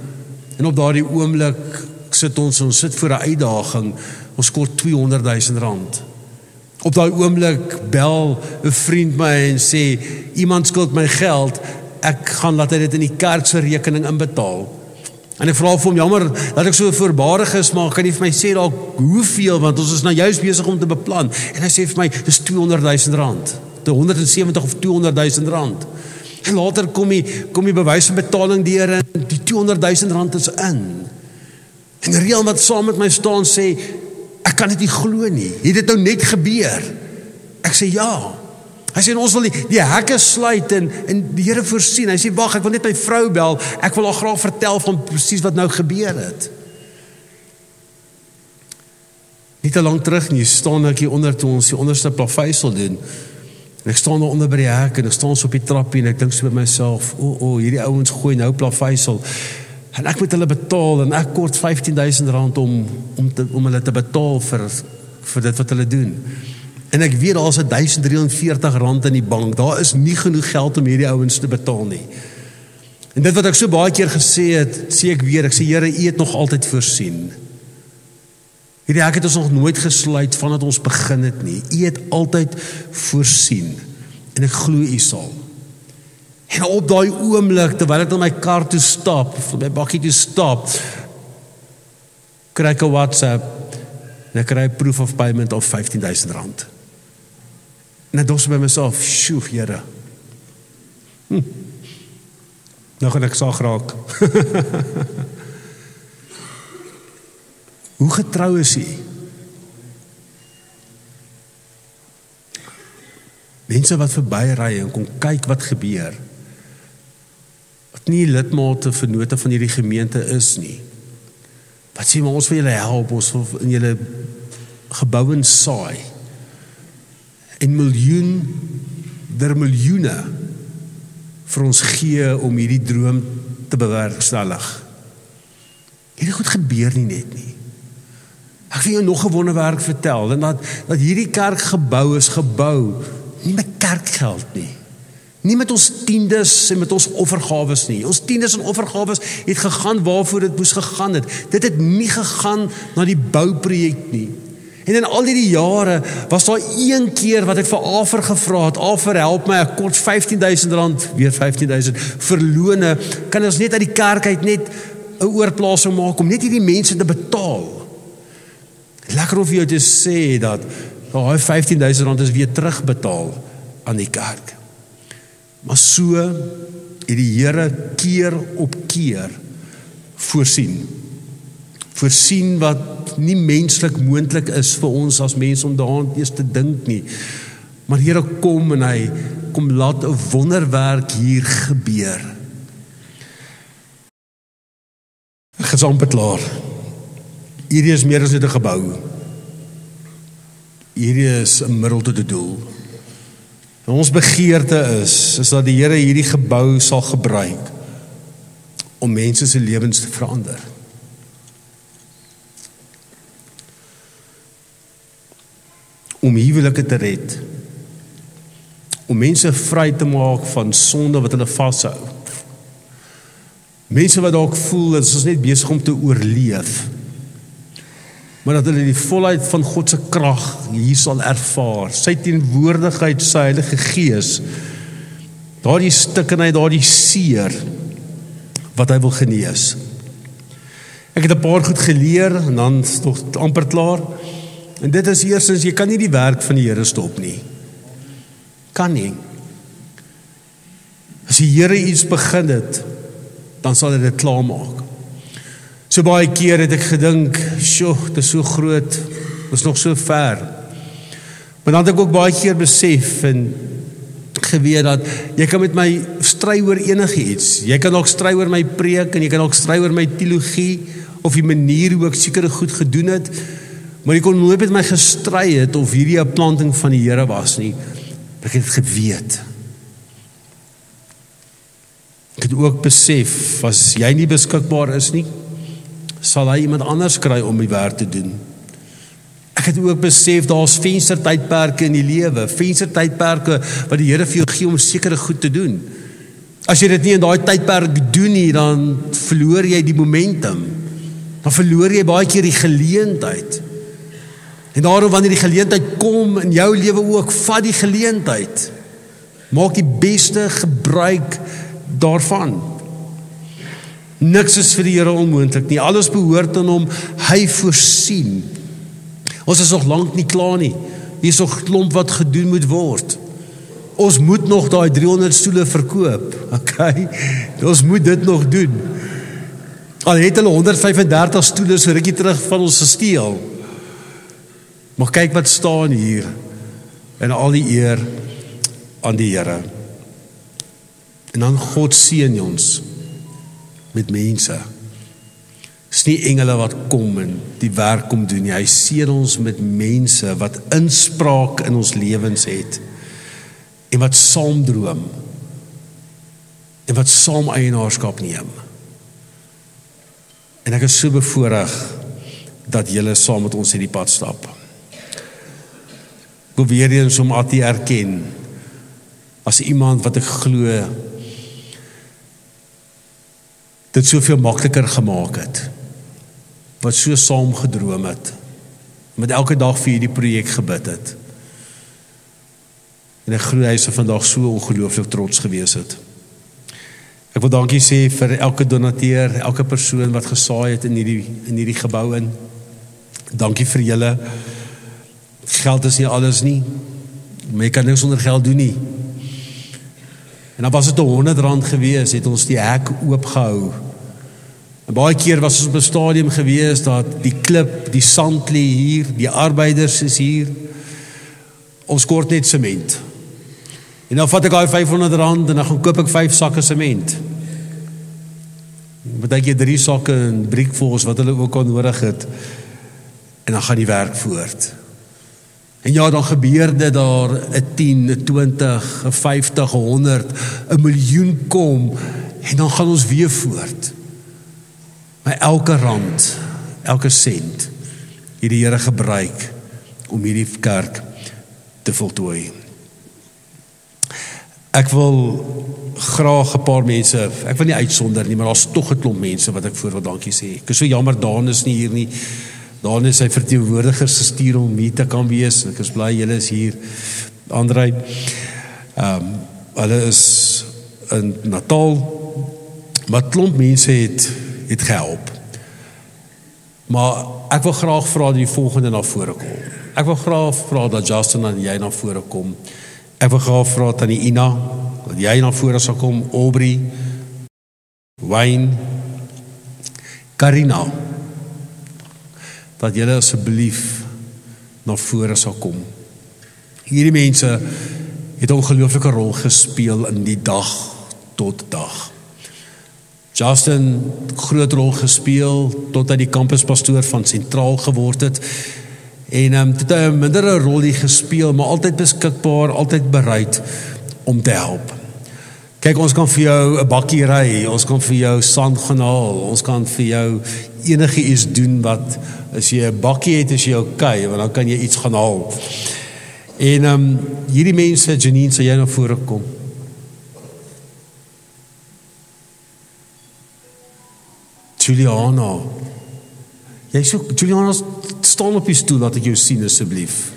En op daardie oomblik sit ons sit voor 'n uitdaging. Ons kort 200,000 rand. Op daai oomblik bel 'n vriend my en sê, iemand skuld my geld, ek gaan laat hy dit in die kerk se rekening inbetaal. En ek vra vir hom, jammer dat ek so voorbarig is, maar kan jy vir my sê dalk hoeveel, want ons is nou juist besig om te beplan. En hy sê vir my, dis 200,000 rand. 170 of 200,000 rand. En later kom die bewys van betaling deur, en die 200,000 rand is in. En Rian wat saam met my staan sê, ek kan dit nie glo nie, het dit nou net gebeur? Ek sê ja. Hy sê, ons wil die hekke sluit, en die Here voorsien. Hy sê, wag, ek wil net my vrou bel, ek wil haar graag vertel van presies wat nou gebeur het. Nie te lang terug nie, staan ek hier onder toe ons die onderste plaveisel doen, en ek staan daar onder by die hek, en ek staan so op die trappie, en ek dink so by myself, hierdie ouens gooi nou plaveisel, en ek moet hulle betaal, en ek kort 15,000 rand om hulle te betaal vir dit wat hulle doen. En ek weet, daar is 1,340 rand in die bank, daar is nie genoeg geld om hierdie ouens te betaal nie. En dit wat ek so baie keer gesê het, sê ek weer, ek sê, Here, U het nog altyd voorsien. Hierdie hek het ons nog nooit gesluit vandat ons begin het nie. U het altyd voorsien. En ek glo U sal. En op daai oomblik, terwyl ek na my kar toe stap, of my bakkie toe stap, kry ek 'n WhatsApp, en ek kry 'n proof of payment of 15,000 rand. En ek dink by myself, sjoe, Here. Nou gaan ek saag raak. Hoe getrou is U? Mense wat verbyry en kom kyk wat gebeur, wat nie lidmate vennote van hierdie gemeente is nie, wat sê, maar ons wil julle help, ons wil in julle gebouens saai, en miljoene vir ons gee om hierdie droom te bewerkstellig. Hierdie goed gebeur nie net nie. Ek wil jou nog 'n wonderwerk vertel, en dat hierdie kerk gebou is gebou, nie met kerkgeld nie. Nie met ons tiendes en met ons offergawes nie. Ons tiendes en offergawes het gegaan waarvoor dit moes gegaan het. Dit het nie gegaan na die bouprojek nie. En in al die jare was daar een keer wat ek vir Afer gevra het, Afer, help my, ek kort 15,000 rand, weer 15,000, verlone, kan ons net uit die kerk uit net 'n oorplasing maak om net hierdie mense te betaal. Lekker om vir jou te sê dat daai R15,000 is weer terugbetaal aan die kerk. Maar so het die Here keer op keer voorsien. Voorsien wat nie menslik moontlik is vir ons as mense om daaraan eers te dink nie. Maar die Here kom en hy kom laat 'n wonderwerk hier gebeur. Gesampelaar. Hierdie is meer as net 'n gebou. Hierdie is 'n middel tot 'n doel. En ons begeerte is dat die Here hierdie gebou sal gebruik om mense se lewens te verander. Om huwelike te red. Om mense vry te maak van sonde wat hulle vashou. Mense wat dalk voel dat ons net besig om te oorleef, maar dat hulle die volheid van God se krag hier sal ervaar, sy teenwoordigheid, sy Heilige Gees, daardie stikkenheid, daardie seer, wat hy wil genees. Ek het 'n paar goed geleer, en dan is het nog amper klaar, en dit is eerstens, jy kan nie die werk van die Here stop nie. Kan nie. As die Here iets begin het, dan sal hy dit klaarmaak. So baie keer het ek gedink, sjoe, dit is so groot, dit is nog so ver. Maar dan het ek ook baie keer besef en geweet dat jy kan met my stry oor enigiets. Jy kan ook stry oor my preek en jy kan ook stry oor my teologie of die manier hoe ek sekere goed gedoen het, maar jy kon nooit met my gestry het of hierdie 'n planting van die Here was nie. Ek het dit geweet. Ek het ook besef, as jy nie beskikbaar is nie, sal hy iemand anders kry om die werk te doen. Ek het ook besef, daar's venstertydperke in die lewe, venstertydperke wat die Here vir jou gee om sekere goed te doen. As jy dit nie in daai tydperk doen nie, dan verloor jy die momentum. Dan verloor jy baie keer die geleentheid. En daarom wanneer die geleentheid kom in jou lewe ook, vat die geleentheid. Maak die beste gebruik daarvan. Niks is vir die Here onmoontlik nie. Alles behoort aan hom. Hy voorsien. Ons is nog lank nie klaar nie. Hier is nog 'n klomp wat gedoen moet word. Ons moet nog daai 300 stoele verkoop. Okay? Ons moet dit nog doen. Al het hulle 135 stoele so rukkie terug van ons gesteel. Maar kyk wat staan hier. En al die eer aan die Here. En dan God seën ons met mense. Dis nie engele wat kom en die werk kom doen nie. Hy seën ons met mense wat inspraak in ons lewens het. En wat saam droom. En wat saam eienaarskap neem. En ek is so bevoorreg dat julle saam met ons hierdie pad stap. Ek wil weer eens om Attie erken as iemand wat ek glo dit soveel makliker gemaak het, wat so saam gedroom het, met elke dag vir hierdie projek gebid het. En ek glo hy sou vandag so ongelooflik trots gewees het. Ek wil dankie sê vir elke donateur, elke persoon wat gesaai het in hierdie gebou in. Dankie vir julle. Geld is nie alles nie, maar jy kan niks sonder geld doen nie. En dan was het R100 gewees, het ons die hek oopgehou. En baie keer was ons op 'n stadium gewees dat die klip, die sand lê hier, die arbeiders is hier. Ons kort net sement. En dan vat ek daai R500 en dan gaan koop ek 5 sakke sement. Met jy 3 sakke en briekvols wat hulle ook al nodig het. En dan gaan die werk voort. En ja, dan gebeur dit daar 'n 10, 'n 20, 'n 50, 'n 100, 'n miljoen kom en dan gaan ons weer voort. Maar elke rand, elke sent, het die Here gebruik om hierdie kerk te voltooi. Ek wil graag 'n paar mense, ek wil nie uitsonder nie, maar daar's tog 'n klomp mense wat ek voor wil dankie sê. Ek is so jammer Daan is nie hier nie. Daan is sy verteenwoordigers gestuur om hier te kan wees. Ek is bly julle is hier. Andrei, hulle is in Natal, maar klomp mense het het gehelp. Maar ek wil graag vra dat die volgende na vore kom. Ek wil graag vra dat Justin en jy na vore kom. Ek wil graag vra dat Ina, dat jy na vore sal kom, Aubrey, Wayne, Karina, dat julle asseblief na vore sal kom. Hierdie mense het 'n ongelooflike rol gespeel in die dag tot dag. Justin, groot rol gespeel, tot hy die campuspastoor van Sentraal geword het, en tot hy 'n mindere rol hier gespeel, maar altyd beskikbaar, altyd bereid om te help. Kyk, ons kan vir jou 'n bakkie ry, ons kan vir jou sand gaan haal, ons kan vir jou enige iets doen wat, as jy 'n bakkie het, is jy okay, want dan kan jy iets gaan haal. En hierdie mense, Janine, sal jy na vore kom? Juliana, Juliana, staan op die stoel, laat ek jou sien asseblief.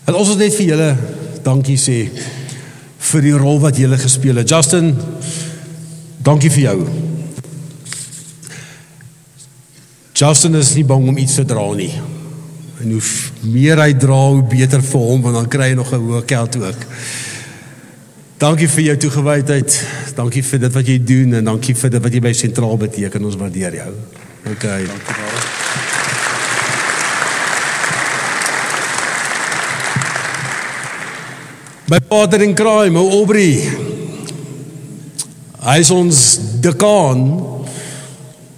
En ons wil net vir julle dankie sê vir die rol wat julle gespeel het. Justin, dankie vir jou. Justin is nie bang om iets te dra nie. En hoe meer hy dra, hoe beter vir hom, want dan kry hy nog 'n hoë geld ook. Dankie vir jou toegewydheid, dankie vir dit wat jy doen, en dankie vir dit wat jy by Sentraal beteken, ons waardeer jou. Okay. Dankie baie. My partner in crime, Aubrey, hy is ons dekaan,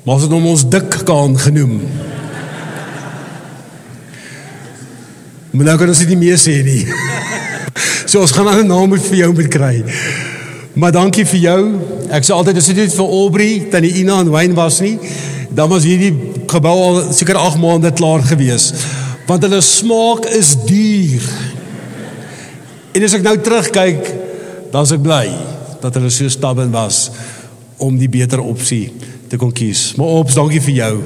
maar ons het hom ons dikkaan genoem. Maar nou kan ons dit nie meer sê nie. So ons gaan 'n naam vir jou moet kry. Maar dankie vir jou. Ek sê altyd, as dit nie vir Aubrey, tannie Ina en Wayne was nie, dan was hierdie gebou al seker 8 maande klaar gewees. Want hulle smaak is duur. En as ek nou terugkyk, dan is ek bly dat hulle so stubborn was om die beter opsie te kon kies. Maar Ops, dankie vir jou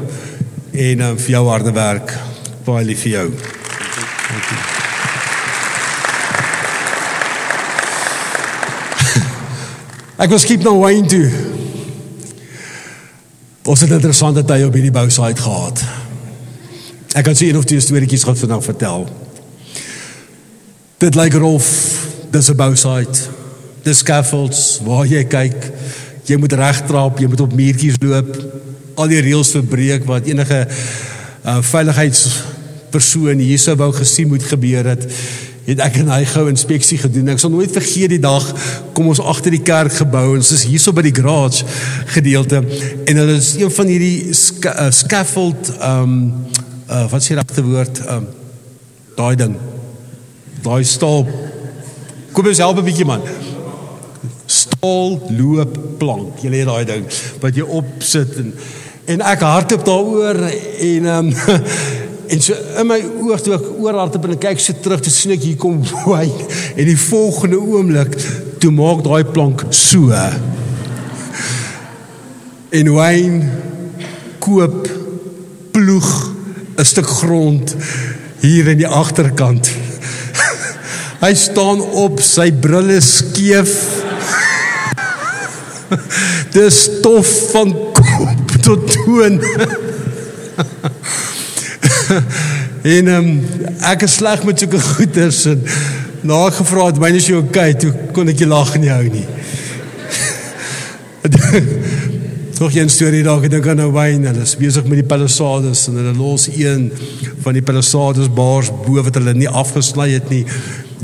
en vir jou harde werk. Baie lief vir jou. Dankie. Ek wil skiep na Wayne toe. Ons het 'n interessante tyd op hierdie bousite gehad. Ek kan so 1 of 2 storieetjies gaan vandag vertel. Dit lyk rof, dis 'n bousite, dis scaffolds, waar jy kyk, jy moet regtrap, jy moet op muurtjies loop, al die reëls verbreek wat enige veiligheidspersoon hier sou wou gesien moet gebeur het ek en hy gou inspeksie gedoen. Ek sal nooit vergeet die dag, kom ons agter die kerkgebou, en ons is hierso by die garage gedeelte, en hulle is een van hierdie scaffold, wat is die regte woord, daai ding, daai staal, kom ons help 'n bietjie man, staal loop plank, jy leer daai ding, wat jy opsit, en ek hardloop daaroor, en so in my oog, toe ek oorhardloop en ek kyk so terug, toe sien ek hier kom Wayne, en die volgende oomblik, toe maak daai plank so, en Wayne koop, ploeg 'n stuk grond hier in die agterkant. Hy staan op, sy bril is skeef, dis stof van kop tot toon. En ek is sleg met soeke goeders, en na ek gevra het, Wayne, is jy okay, toe kon ek jy lag nie hou nie. Nog een storie daar, ek dink aan Wayne, hulle is besig met die Palisades, en hulle los een van die Palisades baars bo, wat hulle nie afgesny het nie,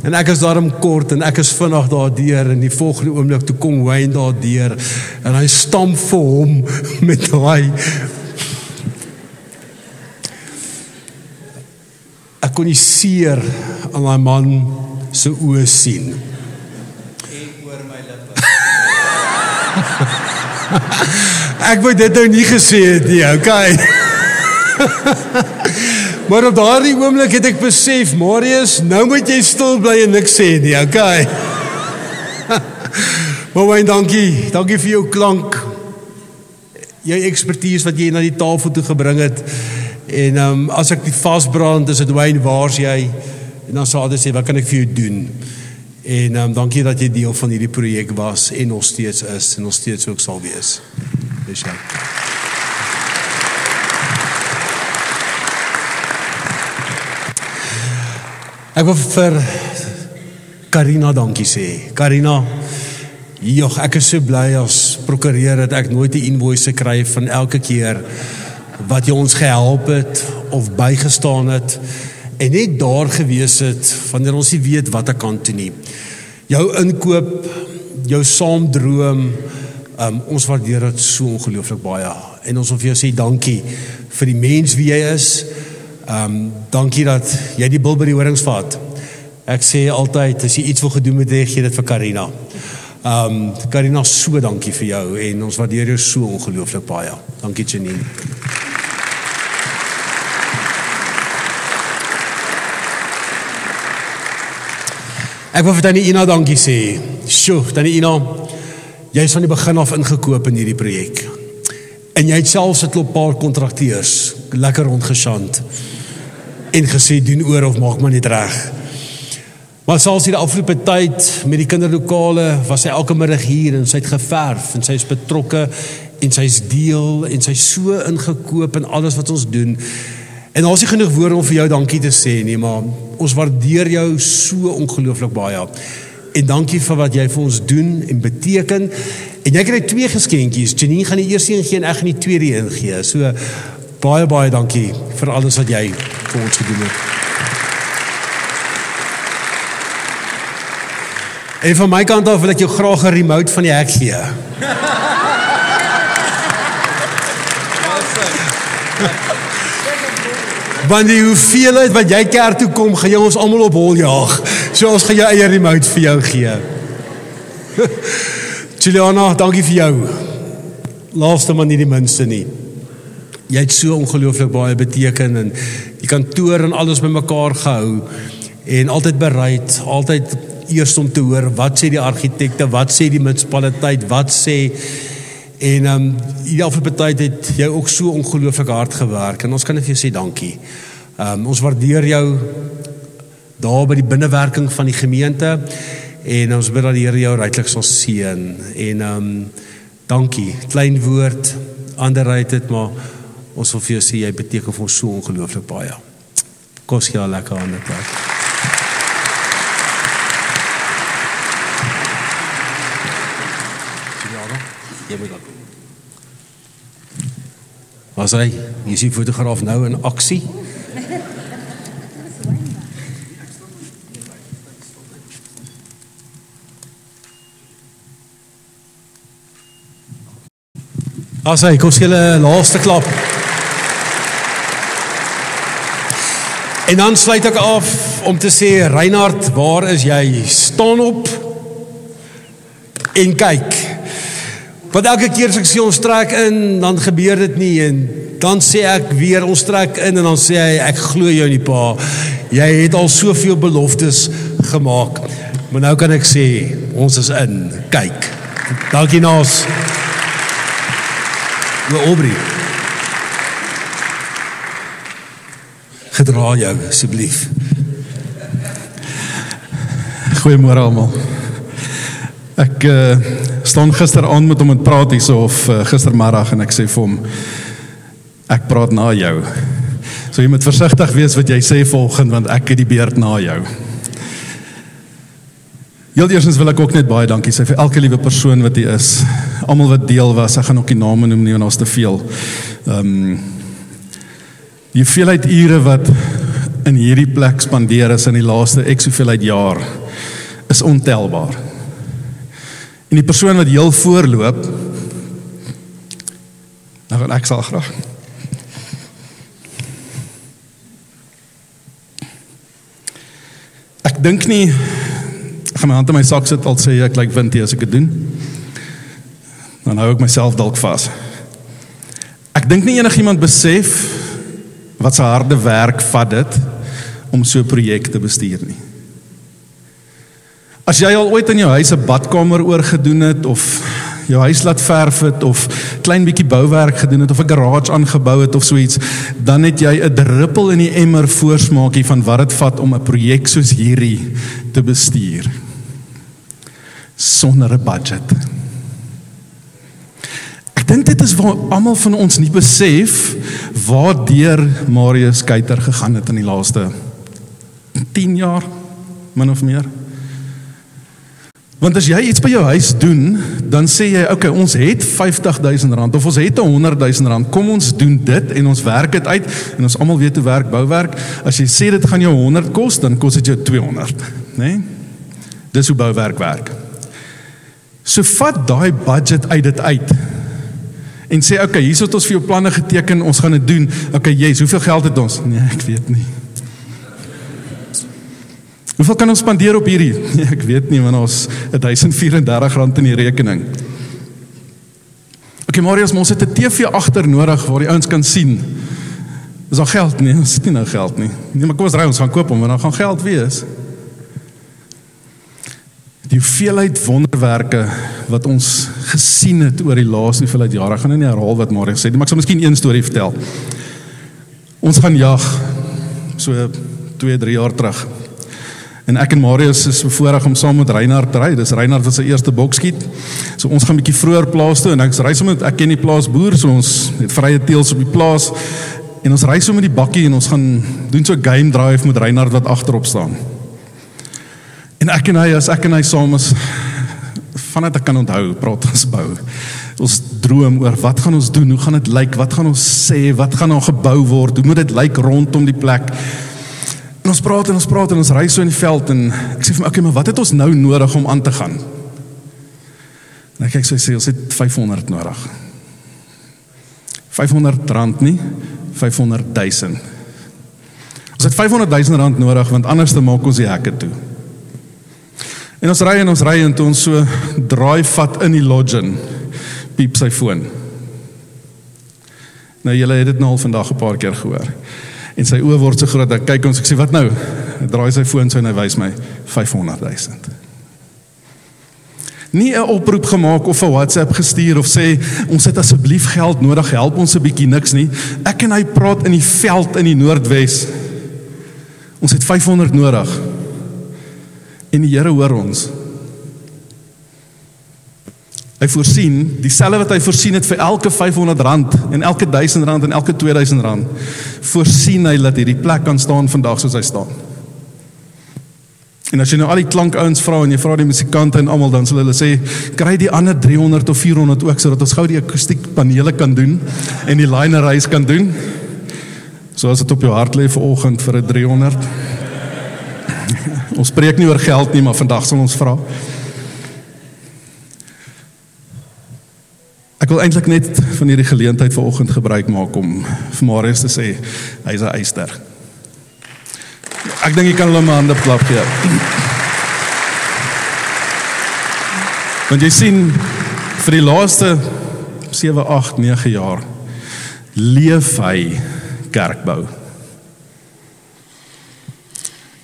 en ek is daarom kort, en ek is vinnig daar deur, en die volgende oomblik, toe kom Wayne daar deur, en hy stamp vir hom, met daai, ek kon die seer aan my man se oë sien. En oor my lippe. Ek wou dit nou nie gesê het nie, okay. Maar op daardie oomblik het ek besef, Marius, nou moet jy stil bly en niks sê nie, okay. Maar Wayne, dankie vir jou klank, jou expertise wat jy na die tafel toe gebring het. En as ek die vasbrand, is het Wayne, waar's jy? En dan sal hy sê, wat kan ek vir jou doen? En dankie dat jy deel van hierdie projek was en nog steeds is en nog steeds ook sal wees. Dis jy. Ek wil vir Karina dankie sê. Karina, ek is so bly as prokureur dat ek nooit die invoice kry van elke keer wat jy ons gehelp het of bygestaan het en net daar gewees het wanneer ons nie weet wat ek kan toe nie. Jou inkoop, jou saamdroom, ons waardeer dit so ongelooflik baie en ons wil vir jou sê dankie vir die mens wie jy is. Dankie dat jy die bil by die horings vat. Ek sê altyd, as jy iets wil gedoen met gee dit vir Karina. Karina, so dankie vir jou en ons waardeer jou so ongelooflik baie. Dankie Janine. Ek wil vir Tannie Ina dankie sê. Tannie Ina, jy is van die begin af ingekoop in hierdie projek. En jy het selfs 'n klop paar kontrakteurs lekker rondgesjant en gesê doen oor of maak maar net reg. Maar selfs die afgelope tyd met die kinderlokale was sy elke middag hier en sy het geverf en sy is betrokke en sy is deel en sy is so ingekoop in alles wat ons doen. En daar is nie genoeg woorde om vir jou dankie te sê nie, maar ons waardeer jou so ongelooflik baie. En dankie vir wat jy vir ons doen en beteken. En jy kry 2 geskenkies. Janine gaan die eerste een gee en ek gaan die tweede een gee. So baie dankie vir alles wat jy vir ons gedoen het. En van my kant af wil ek jou graag 'n remote van die hek gee. Want die hoeveelheid wat jy kerk toe kom, gaan jy ons almal op hol jaag. So ons gaan jou eie remote vir jou gee. Juliana, dankie vir jou. Laaste maar nie die minste nie. Jy het so ongelooflik baie beteken en die kantoor en alles bymekaar gehou en altyd bereid, altyd eers om te hoor wat sê die argitekte, wat sê die munisipaliteit, wat sê en die afgelope tyd het jy ook so ongelooflik hard gewerk en ons kan net vir jou sê dankie. Ons waardeer jou daar by die binnewerking van die gemeente en ons bid dat die Here jou ryklik sal seën en dankie, klein woord, ander uit het, maar ons wil vir jou sê jy beteken vir ons so ongelooflik baie. Kos jy al lekker aan dit plek. Jy moet dan. Was hy? Jy sien fotograaf nou in aksie. As hy, kom julle laaste klap. En dan sluit ek af om te sê, Reinhard, waar is jy? Staan op en kyk. Want elke keer as ek sê ons trek in, dan gebeur dit nie en dan sê ek weer ons trek in en dan sê hy, ek glo jou nie pa. Jy het al soveel beloftes gemaak. Maar nou kan ek sê, ons is in. Kyk. Dankie Naas. Aubrey. Gedra jou, asseblief. Goeiemôre almal. Ek staan gisteraand met hom en praat hierso of gistermiddag en ek sê vir hom, ek praat na jou. So jy moet versigtig wees wat jy sê volgende, want ek het die beurt na jou. Heel eerstens wil ek ook net baie dankie sê vir elke liewe persoon wat hier is. Almal wat deel was, ek gaan ook die name noem nie, want ons te veel. Die hoeveelheid ure wat in hierdie plek spandeer is in die laaste hoeveelheid jaar, is ontelbaar. En die persoon wat heel voorloop, nou ek sal graag. Ek dink nie, ek gaan my hand in my sak sit, al sê ek lyk wind hier as ek dit doen. Dan hou ek myself dalk vas. Ek dink nie enigiemand besef wat sy harde werk vat dit om so 'n projek te bestuur nie. As jy al ooit in jou huis 'n badkamer oorgedoen het of jou huis laat verf het of klein bietjie bouwerk gedoen het of 'n garage aangebou het of so iets, dan het jy 'n druppel in die emmer voorsmaakie van wat dit vat om 'n projek soos hierdie te bestuur. sonder 'n budget. Ek dink dit is waar almal van ons nie besef waardeur Marius Kuyter gegaan het in die laaste 10 jaar, min of meer. Want as jy iets by jou huis doen, dan sê jy, okay, ons het R50,000 of ons het R100,000, kom ons doen dit en ons werk dit uit en ons almal weet hoe werk bouwerk. As jy sê dit gaan jou 100 kos, dan kos dit jou 200, né? Dis hoe bouwerk werk. So vat daai budget uit dit uit en sê, okay, hier het ons vir jou planne geteken, ons gaan dit doen. Okay, yes, hoeveel geld het ons? Nee, ek weet nie. Hoeveel kan ons spandeer op hierdie? Nee, ek weet nie, want ons R1,034 in die rekening. Okay, Marius, maar ons het 'n TV agter nodig waar die ouens kan sien. Is daar geld? Nee, ons het nie nou geld nie. Nee, maar kom ons ry, ons gaan koop hom, want dan gaan geld wees. Die hoeveelheid wonderwerke wat ons gesien het oor die laaste hoeveelheid jare, ek gaan nie herhaal wat Marius sê, maar ek sal miskien een storie vertel. Ons gaan jag, so 2-3 jaar terug. En ek en Marius is bevoorreg om saam met Reinhard te ry. Dis Reinhard wat sy eerste bokskiet. So ons gaan bietjie vroeër plaas toe en ek ry sommer met, ek ken die plaasboer, so ons het vrye teels op die plaas. En ons ry so met die bakkie en ons gaan doen so 'n game drive met Reinhard wat agterop staan. En ek en hy saam is, vanuit ek kan onthou, praat ons bou. Ons droom oor wat gaan ons doen, hoe gaan dit lyk, wat gaan ons sê, wat gaan daar gebou word, hoe moet dit lyk rondom die plek. En ons praat en ons ry so in die veld en ek sê vir my, okay, maar wat het ons nou nodig om aan te gaan? En ek kyk so, sê, ons het 500 nodig. R500 nie, 500,000. Ons het R500,000 nodig, want anders dan maak ons die hekke toe. En ons ry en toe ons so draai vat in die lodge in, piep sy foon. Nou, julle het dit nou al vandag 'n paar keer gehoor. En sy oë word so groot, ek kyk ons, ek sê, wat nou? Hy draai sy foon so en hy wys my, 500,000. Nie 'n oproep gemaak of 'n WhatsApp gestuur of sê, ons het asseblief geld nodig, help ons 'n bietjie, niks nie. Ek en hy praat in die veld in die Noordwes. Ons het 500 nodig. En die Here hoor ons. Hy voorsien, dieselfde wat hy voorsien het vir elke R500 en elke R1,000 en elke R2,000, voorsien hy dat hierdie plek kan staan vandag soos hy staan. En as jy nou al die klankouens vra en jy vra die musikante en almal, dan sal hulle sê, kry die ander 300 of 400 ook, sodat ons gou die akoestiekpanele kan doen en die liner reis kan doen. So as dit op jou hart lê vanoggend vir 'n 300. Ons spreek nie oor geld nie, maar vandag sal ons vra. Ek wil eintlik net van hierdie geleentheid vanoggend gebruik maak om vir Marius te sê, hy is 'n eyster. Ek dink jy kan hulle 'n hande klap gee. Want jy sien, vir die laaste 7, 8, 9 jaar leef hy kerkbou.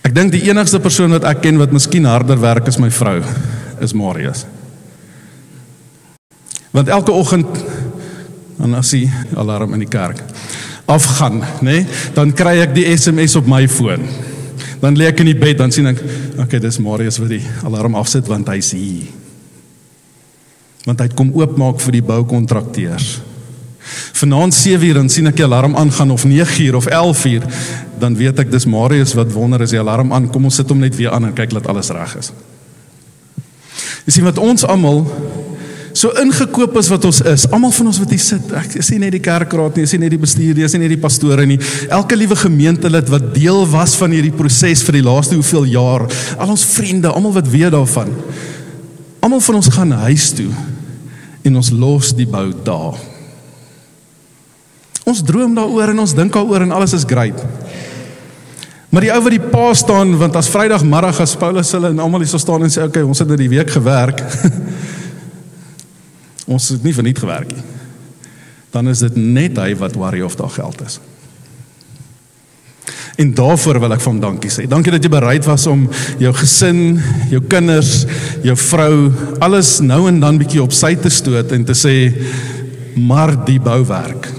Ek dink die enigste persoon wat ek ken wat miskien harder werk as my vrou, is Marius. Want elke oggend, dan as die alarm in die kerk afgaan, nee, dan kry ek die SMS op my foon. Dan lê ek in die bed, dan sien ek, okay, dis Marius wat die alarm afsit, want hy's hier. Want hy het kom oopmaak vir die boukontrakteurs. Vanaand 7 uur, dan sien ek die alarm aangaan, of 9 uur, of 11 uur, dan weet ek, dis Marius wat wonder, as die alarm aan, kom ons sit hom net weer aan, en kyk dat alles reg is. Jy sien wat ons almal, so ingekoop is wat ons is, almal van ons wat hier sit, ek is nie net die kerkraad nie, ek is nie net die bestuur nie, ek is nie net die pastore nie, elke liewe gemeentelid wat deel was van hierdie proses vir die laaste hoeveel jaar, al ons vriende, almal wat weet daarvan, almal van ons gaan huis toe, en ons los die bou daar. Ons droom daaroor en ons dink daaroor en alles is great. Maar die ou wat die pa staan, want as Vrydagmiddag as Paulus hulle en almal hier sal staan en sê, okay, ons het nou die week gewerk, ons het nie verniet gewerk nie, dan is dit net hy wat worry of daar geld is. En daarvoor wil ek vir hom dankie sê. Dankie dat jy bereid was om jou gesin, jou kinders, jou vrou, alles nou en dan bietjie op sy te stoot en te sê, maar die bouwerk.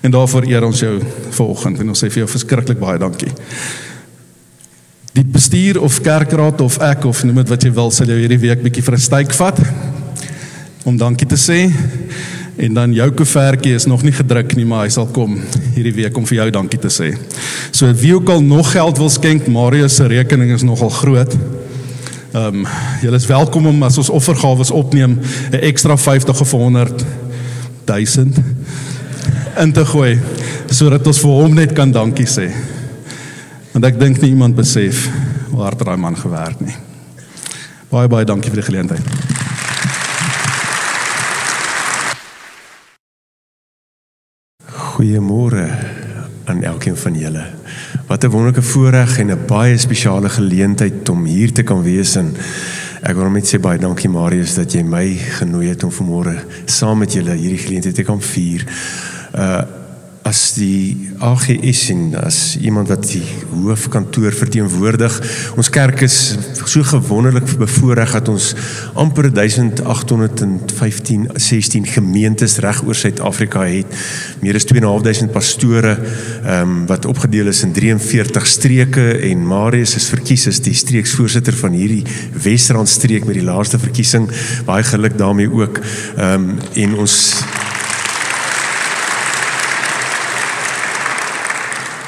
En daarvoor eer ons jou vanoggend en ons sê vir jou verskriklik baie dankie. Die bestuur of kerkraad of ek of noem dit wat jy wil, sal jou hierdie week bietjie vir 'n styk vat om dankie te sê. En dan jou koevertjie is nog nie gedruk nie, maar hy sal kom hierdie week om vir jou dankie te sê. So wie ook al nog geld wil skenk, Marius se rekening is nogal groot. Julle is welkom om as ons offergawes opneem 'n ekstra 50 of 100.000 in te gooi, sodat ons vir hom net kan dankie sê. Want ek dink nie iemand besef hoe hard daai man gewerk nie. Baie dankie vir die geleentheid. Goeiemôre aan elkeen van julle. Wat 'n wonderlike voorreg en 'n baie spesiale geleentheid om hier te kan wees, en ek wil net sê baie dankie Marius dat jy my genooi het om vanmôre saam met julle hierdie geleentheid te kan vier. As die AGS en as iemand wat die hoofkantoor verteenwoordig, ons kerk is so gewonderlik bevoorreg dat ons amper 1816 gemeentes reg oor Suid-Afrika het, meer as 2500 pastore wat opgedeel is in 43 streke, en Marius is verkies as die streeksvoorsitter van hierdie Wesrand streek met die laaste verkiesing, baie geluk daarmee ook, en ons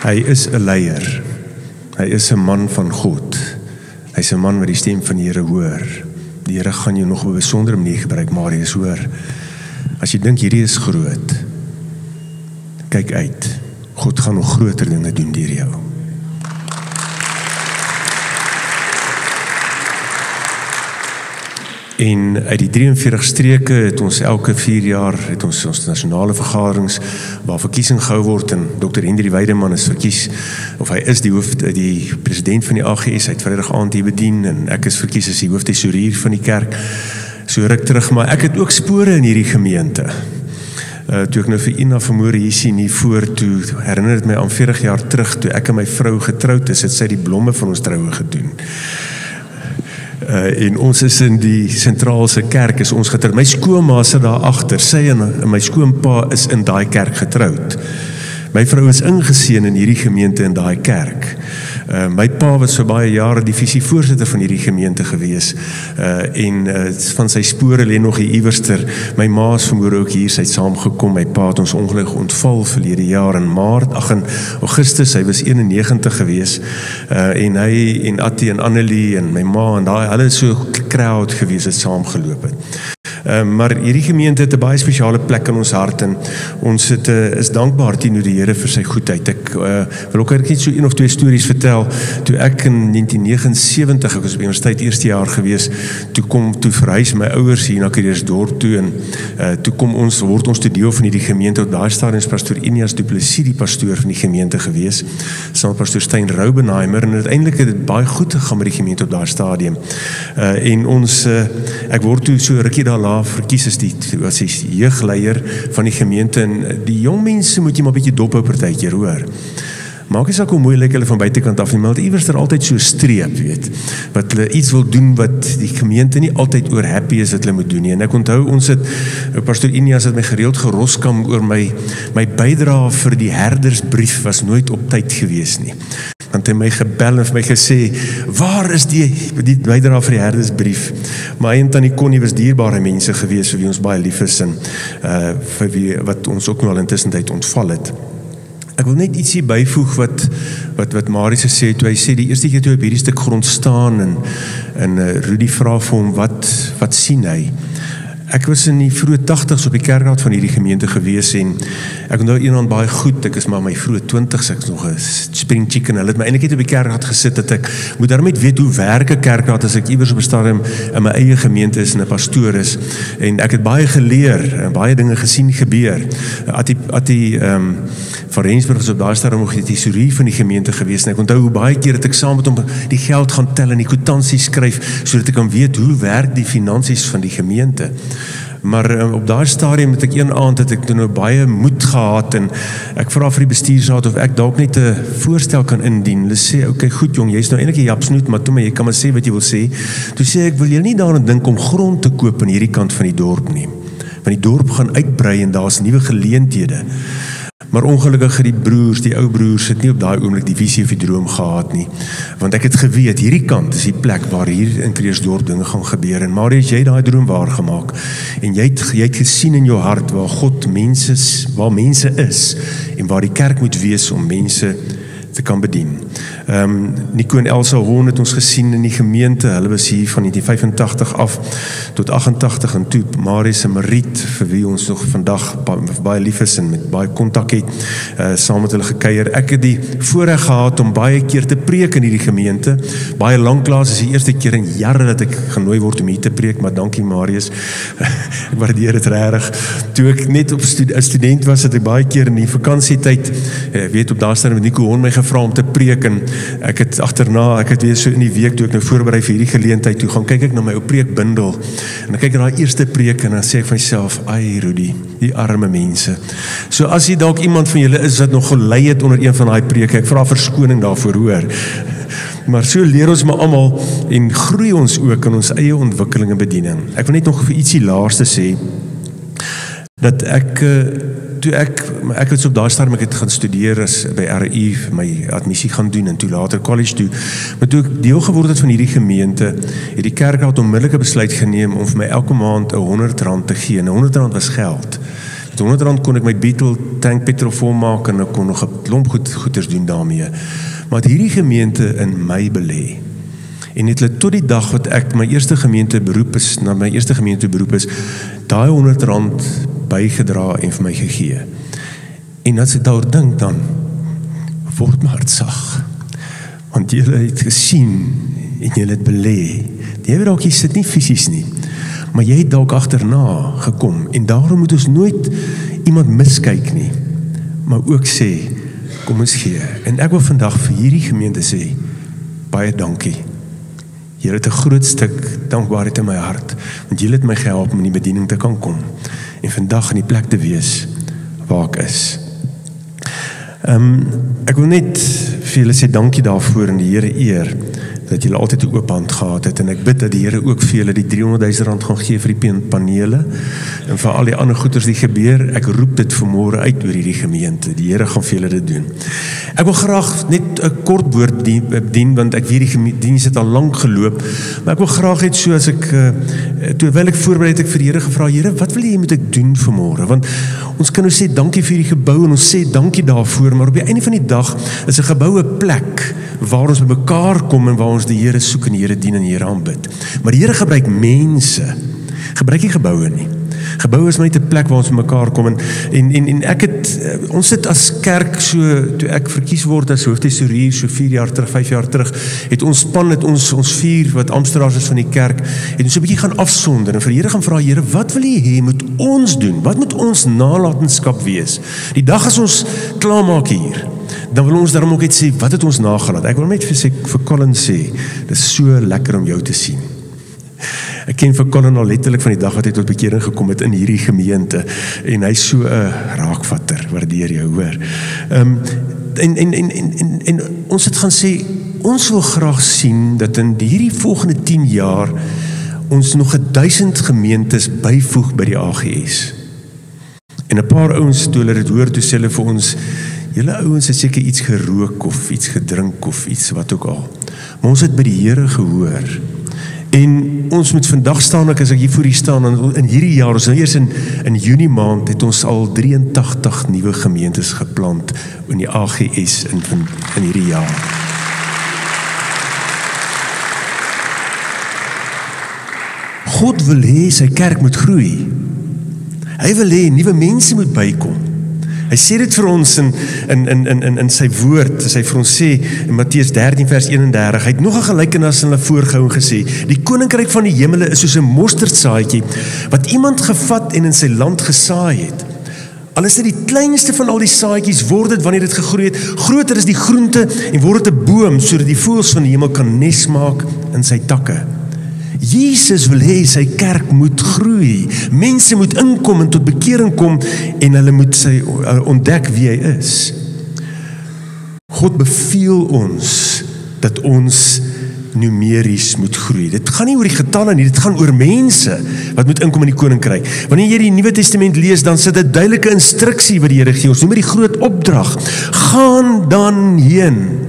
hy is 'n leier, hy is 'n man van God, hy is 'n man wat die stem van die Here hoor. Die Here gaan jou nog op 'n besondere manier gebruik, Marius, hoor. As jy dink hierdie is groot, kyk uit, God gaan nog groter dinge doen deur jou. En uit die 43 streke het ons elke 4 jaar het ons nasionale vergaderings waar verkiesing gehou word, en Dr. Hendrik Weideman is verkies, of hy is die president van die AGS, hy het Vrydag aand hier bedien, en ek is verkies as die hooftesourier van die kerk, so ruk terug, maar ek het ook spore in hierdie gemeente. Toe ek nou vir Ina vanmôre hier sien hier voor, toe herinner dit my aan 40 jaar terug, toe ek en my vrou getroud is, het sy die blomme van ons troue gedoen. En ons is in die sentraalse kerk, is ons getroud. My skoonma sit daar agter, sy en my skoonpa is in daai kerk getroud. My vrou is ingeseën in hierdie gemeente in daai kerk. My pa was vir baie jare die visievoorsitter van hierdie gemeente gewees, en van sy spore lê nog hier iewerster. My ma is vanmôre ook hier, sy het saamgekom. My pa het ons ongelukkig ontval verlede jaar in Augustus, hy was 91 gewees, en hy en Attie en Annelie en my ma en daai, hulle is so crowd gewees het saamgeloop het. Maar hierdie gemeente het 'n baie spesiale plek in ons hart, en ons is dankbaar teenoor die Here vir sy goedheid. Ek wil ook net so 1 of 2 stories vertel. Toe ek in 1979, ek was op universiteit eerste jaar gewees, toe verhuis my ouers hier na Krugersdorp toe, en toe word ons te deel van hierdie gemeente. Op daai stadium is pastoor Inias Du Plessis die pastoor van die gemeente gewees, saam met pastoor Stein Raubenheimer, en uiteindelik het dit baie goed gegaan met die gemeente op daai stadium. En ek word toe so rukkie daarna verkies as die jeugleier van die gemeente, en die jong mense moet jy maar 'n bietjie dop hou partykeer, hoor. Maak nie saak hoe mooi lyk hulle van buitekant af nie, maar iewers er altyd so streep, weet, wat hulle iets wil doen wat die gemeente nie altyd oor happy is wat hulle moet doen nie. En ek onthou ons het, pastoor Inias het my gereeld geroskam oor my bydrae vir die herdersbrief was nooit op tyd gewees nie. Want hy my gebel en vir my gesê, waar is die bydrae vir die herdersbrief? Maar hy en Tannie Connie was dierbare mense gewees, vir wie ons baie lief is, en vir wie, wat ons ook nou al intussen tyd ontval het. Ek wil net ietsie byvoeg wat Marius gesê het, toe hy sê, die eerste keer toe op hierdie stuk grond staan, en Rudy vra vir hom, wat sien hy? Ek was in die vroeë 80s op die kerkraad van hierdie gemeente gewees, en ek onthou eendag baie goed, ek is maar my vroeë 20s, ek is nog 'n spring chicken, hulle het my eintlik net op die kerkraad gesit, dat ek moet daarmee weet hoe werk 'n kerkraad, as ek iewers op 'n stadium in my eie gemeente is en 'n pastoor is, en ek het baie geleer, en baie dinge gesien gebeur. Attie van Rensburg is op daai stadium nog die tesourie van die gemeente gewees, en ek onthou hoe baie keer het ek saam met hom die geld gaan tel en die kwitansies skryf, sodat ek kan weet hoe werk die finansies van die gemeente. Maar op daai stadium het ek een aand het ek toe nou baie moed gehad, en ek vra vir die bestuursraad of ek dalk net 'n voorstel kan indien. Hulle sê, okay, goed jong, jy's nou eintlik 'n japsnoet, maar toe maar jy kan maar sê wat jy wil sê. Toe sê ek, wil jy nie daaraan dink om grond te koop aan hierdie kant van die dorp nie? Want die dorp gaan uitbrei en daar's nuwe geleenthede. Maar ongelukkig het die broers, die ou broers, het nie op daai oomblik die visie of die droom gehad nie. Want ek het geweet, hierdie kant is die plek waar hier in Kreersdorp dinge gaan gebeur. En Marius, jy het daai droom waargemaak. En jy het gesien in jou hart waar God waar mense is en waar die kerk moet wees om mense te kan bedien. Nico en Elsa Hoorn het ons gesien in die gemeente, hulle was hier van 1985 af tot 88 en toe Marius en Mariet, vir wie ons nog vandag baie lief is en met baie kontak het, saam met hulle gekuier. Ek het die voorreg gehad om baie keer te preek in hierdie gemeente, baie lanklaas is die eerste keer in jare dat ek genooi word om hier te preek, maar dankie Marius, ek waardeer dit regtig. Toe ek net op student was, het ek baie keer in die vakansietyd, weet op daarstaan met Nico Hoorn my gevra om te preek en ek het weer so in die week toe ek nou voorberei vir hierdie geleentheid toe gaan kyk ek na my ou preekbundel en dan kyk ek na die eerste preek en dan sê ek vir myself, ai Rudy, die arme mense. So as jy dalk iemand van julle is wat nog gelei het onder een van daai preke, ek vra verskoning daarvoor hoor. Maar so leer ons maar almal en groei ons ook in ons eie ontwikkeling en bediening. Ek wil net nog vir ietsie laaste sê dat ek het so op daai stadium ek het gaan studeer as by RU my admissie gaan doen en toe later college toe. Maar toe ek deel geword het van hierdie gemeente, het die kerk het onmiddellike besluit geneem om vir my elke maand R100 te gee. En R100 was geld. Met R100 kon ek my Beetle tank petrol volmaak en ek kon nog 'n klomp goeders doen daarmee. Maar het hierdie gemeente in my belê. En het hulle tot die dag wat ek my eerste gemeente beroep is, daai R100 bygedra en vir my gegee. En as ek daaroor dink, dan word my hart sag. Want julle het gesien en julle het belê. Jy weet dalk jy sit nie fisies nie, maar jy het dalk agterna gekom en daarom moet ons nooit iemand miskyk nie, maar ook sê, kom ons gee. En ek wil vandag vir hierdie gemeente sê, baie dankie. Julle het 'n groot stuk dankbaarheid in my hart, want julle het my gehelp om in die bediening te kan kom en vandag in die plek te wees waar ek is. Ek wil net vir julle sê dankie daarvoor en die Here eer dat julle altyd 'n oop hand gehad het en ek bid dat die Here ook vir julle die R300,000 gaan gee vir die panele en vir al die ander goeders die gebeur. Ek roep dit vanmôre uit oor hierdie gemeente. Die Here gaan vir julle dit doen. Ek wil graag net 'n kort woord dien want ek weet die diens het al lank geloop, maar ek wil graag net so as ek terwyl ek voorberei het ek vir die Here gevra, Here, wat wil jy moet ek doen vanmôre? Want ons kan nou sê dankie vir die gebou en ons sê dankie daarvoor, maar op die einde van die dag is 'n gebou 'n plek waar ons by mekaar kom en waar ons die Here soek en die Here dien en die Here aanbid. Maar die Here gebruik mense, gebruik nie geboue nie. Geboue is maar net 'n plek waar ons mekaar kom en ek het, ons het as kerk so, toe ek verkies word as hooftesourier so 4 jaar terug, 5 jaar terug, het ons span, ons 4 wat Amsterdamers is van die kerk, het ons so 'n bietjie gaan afsonder en vir die Here gaan vra, Here, wat wil jy hê moet ons doen? Wat moet ons nalatenskap wees? Die dag as ons klaarmaak hier, dan wil ons daarom ook net sê, wat het ons nagelaat? Ek wil net vir Colin sê, dit is so lekker om jou te sien. Ek ken vir Colin al letterlik van die dag wat hy tot bekering gekom het in hierdie gemeente en hy's so 'n raakvatter, waardeer jou, hoor. En ons het gaan sê, ons wil graag sien dat in hierdie volgende 10 jaar ons nog 1000 gemeentes byvoeg by die AGS. En 'n paar ouens toe hulle dit hoor, toe sê hulle vir ons, julle ouens het seker iets gerook of iets gedrink of iets wat ook al. Maar ons het by die Here gehoor. En ons moet vandag staan, as ek hier voor hier staan, in hierdie jaar, ons eers in Junie maand, het ons al 83 nuwe gemeentes geplant in die AGS in hierdie jaar. God wil hê sy kerk moet groei. Hy wil hê nuwe mense moet bykom. Hy sê dit vir ons in sy woord, as hy vir ons sê in Matteus 13 vers 31, hy het nog 'n gelykenis in hulle voorgehou en gesê, die koninkryk van die hemele is soos 'n mosterdsaadjie wat iemand gevat en in sy land gesaai het. Al is dit die kleinste van al die saadjies, word dit wanneer dit gegroei het, groter is die groente en word dit 'n boom sodat die voëls van die hemel kan nes maak in sy takke. Jesus wil hê sy kerk moet groei. Mense moet inkom en tot bekering kom en hulle moet sy ontdek wie hy is. God beveel ons dat ons numeries moet groei. Dit gaan nie oor die getalle nie, dit gaan oor mense wat moet inkom in die koninkryk. Wanneer jy die Nuwe Testament lees, dan sit 'n duidelike instruksie wat die Here gee. Ons noem dit die groot opdrag. Gaan dan heen.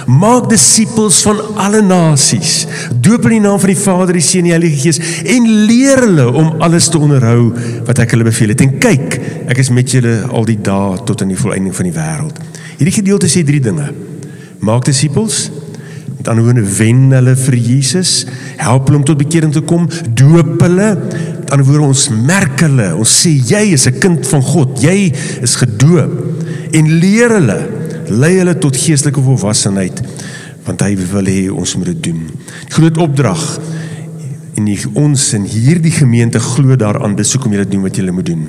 Maak disippels van alle nasies. Doop in die naam van die Vader, die Seun en die Heilige Gees en leer hulle om alles te onderhou wat ek hulle beveel het. En kyk, ek is met julle al die dae tot aan die volëinding van die wêreld. Hierdie gedeelte sê 3 dinge. Maak disippels, met ander woorde wen hulle vir Jesus, help hulle om tot bekering te kom, doop hulle, met ander woorde ons merk hulle, ons sê jy is 'n kind van God, jy is gedoop, en leer hulle, lei hulle tot geestelike volwassenheid, want hy wil hê ons moet dit doen. Die groot opdrag, en ons in hierdie gemeente glo daaraan, dis hoekom julle doen wat julle moet doen.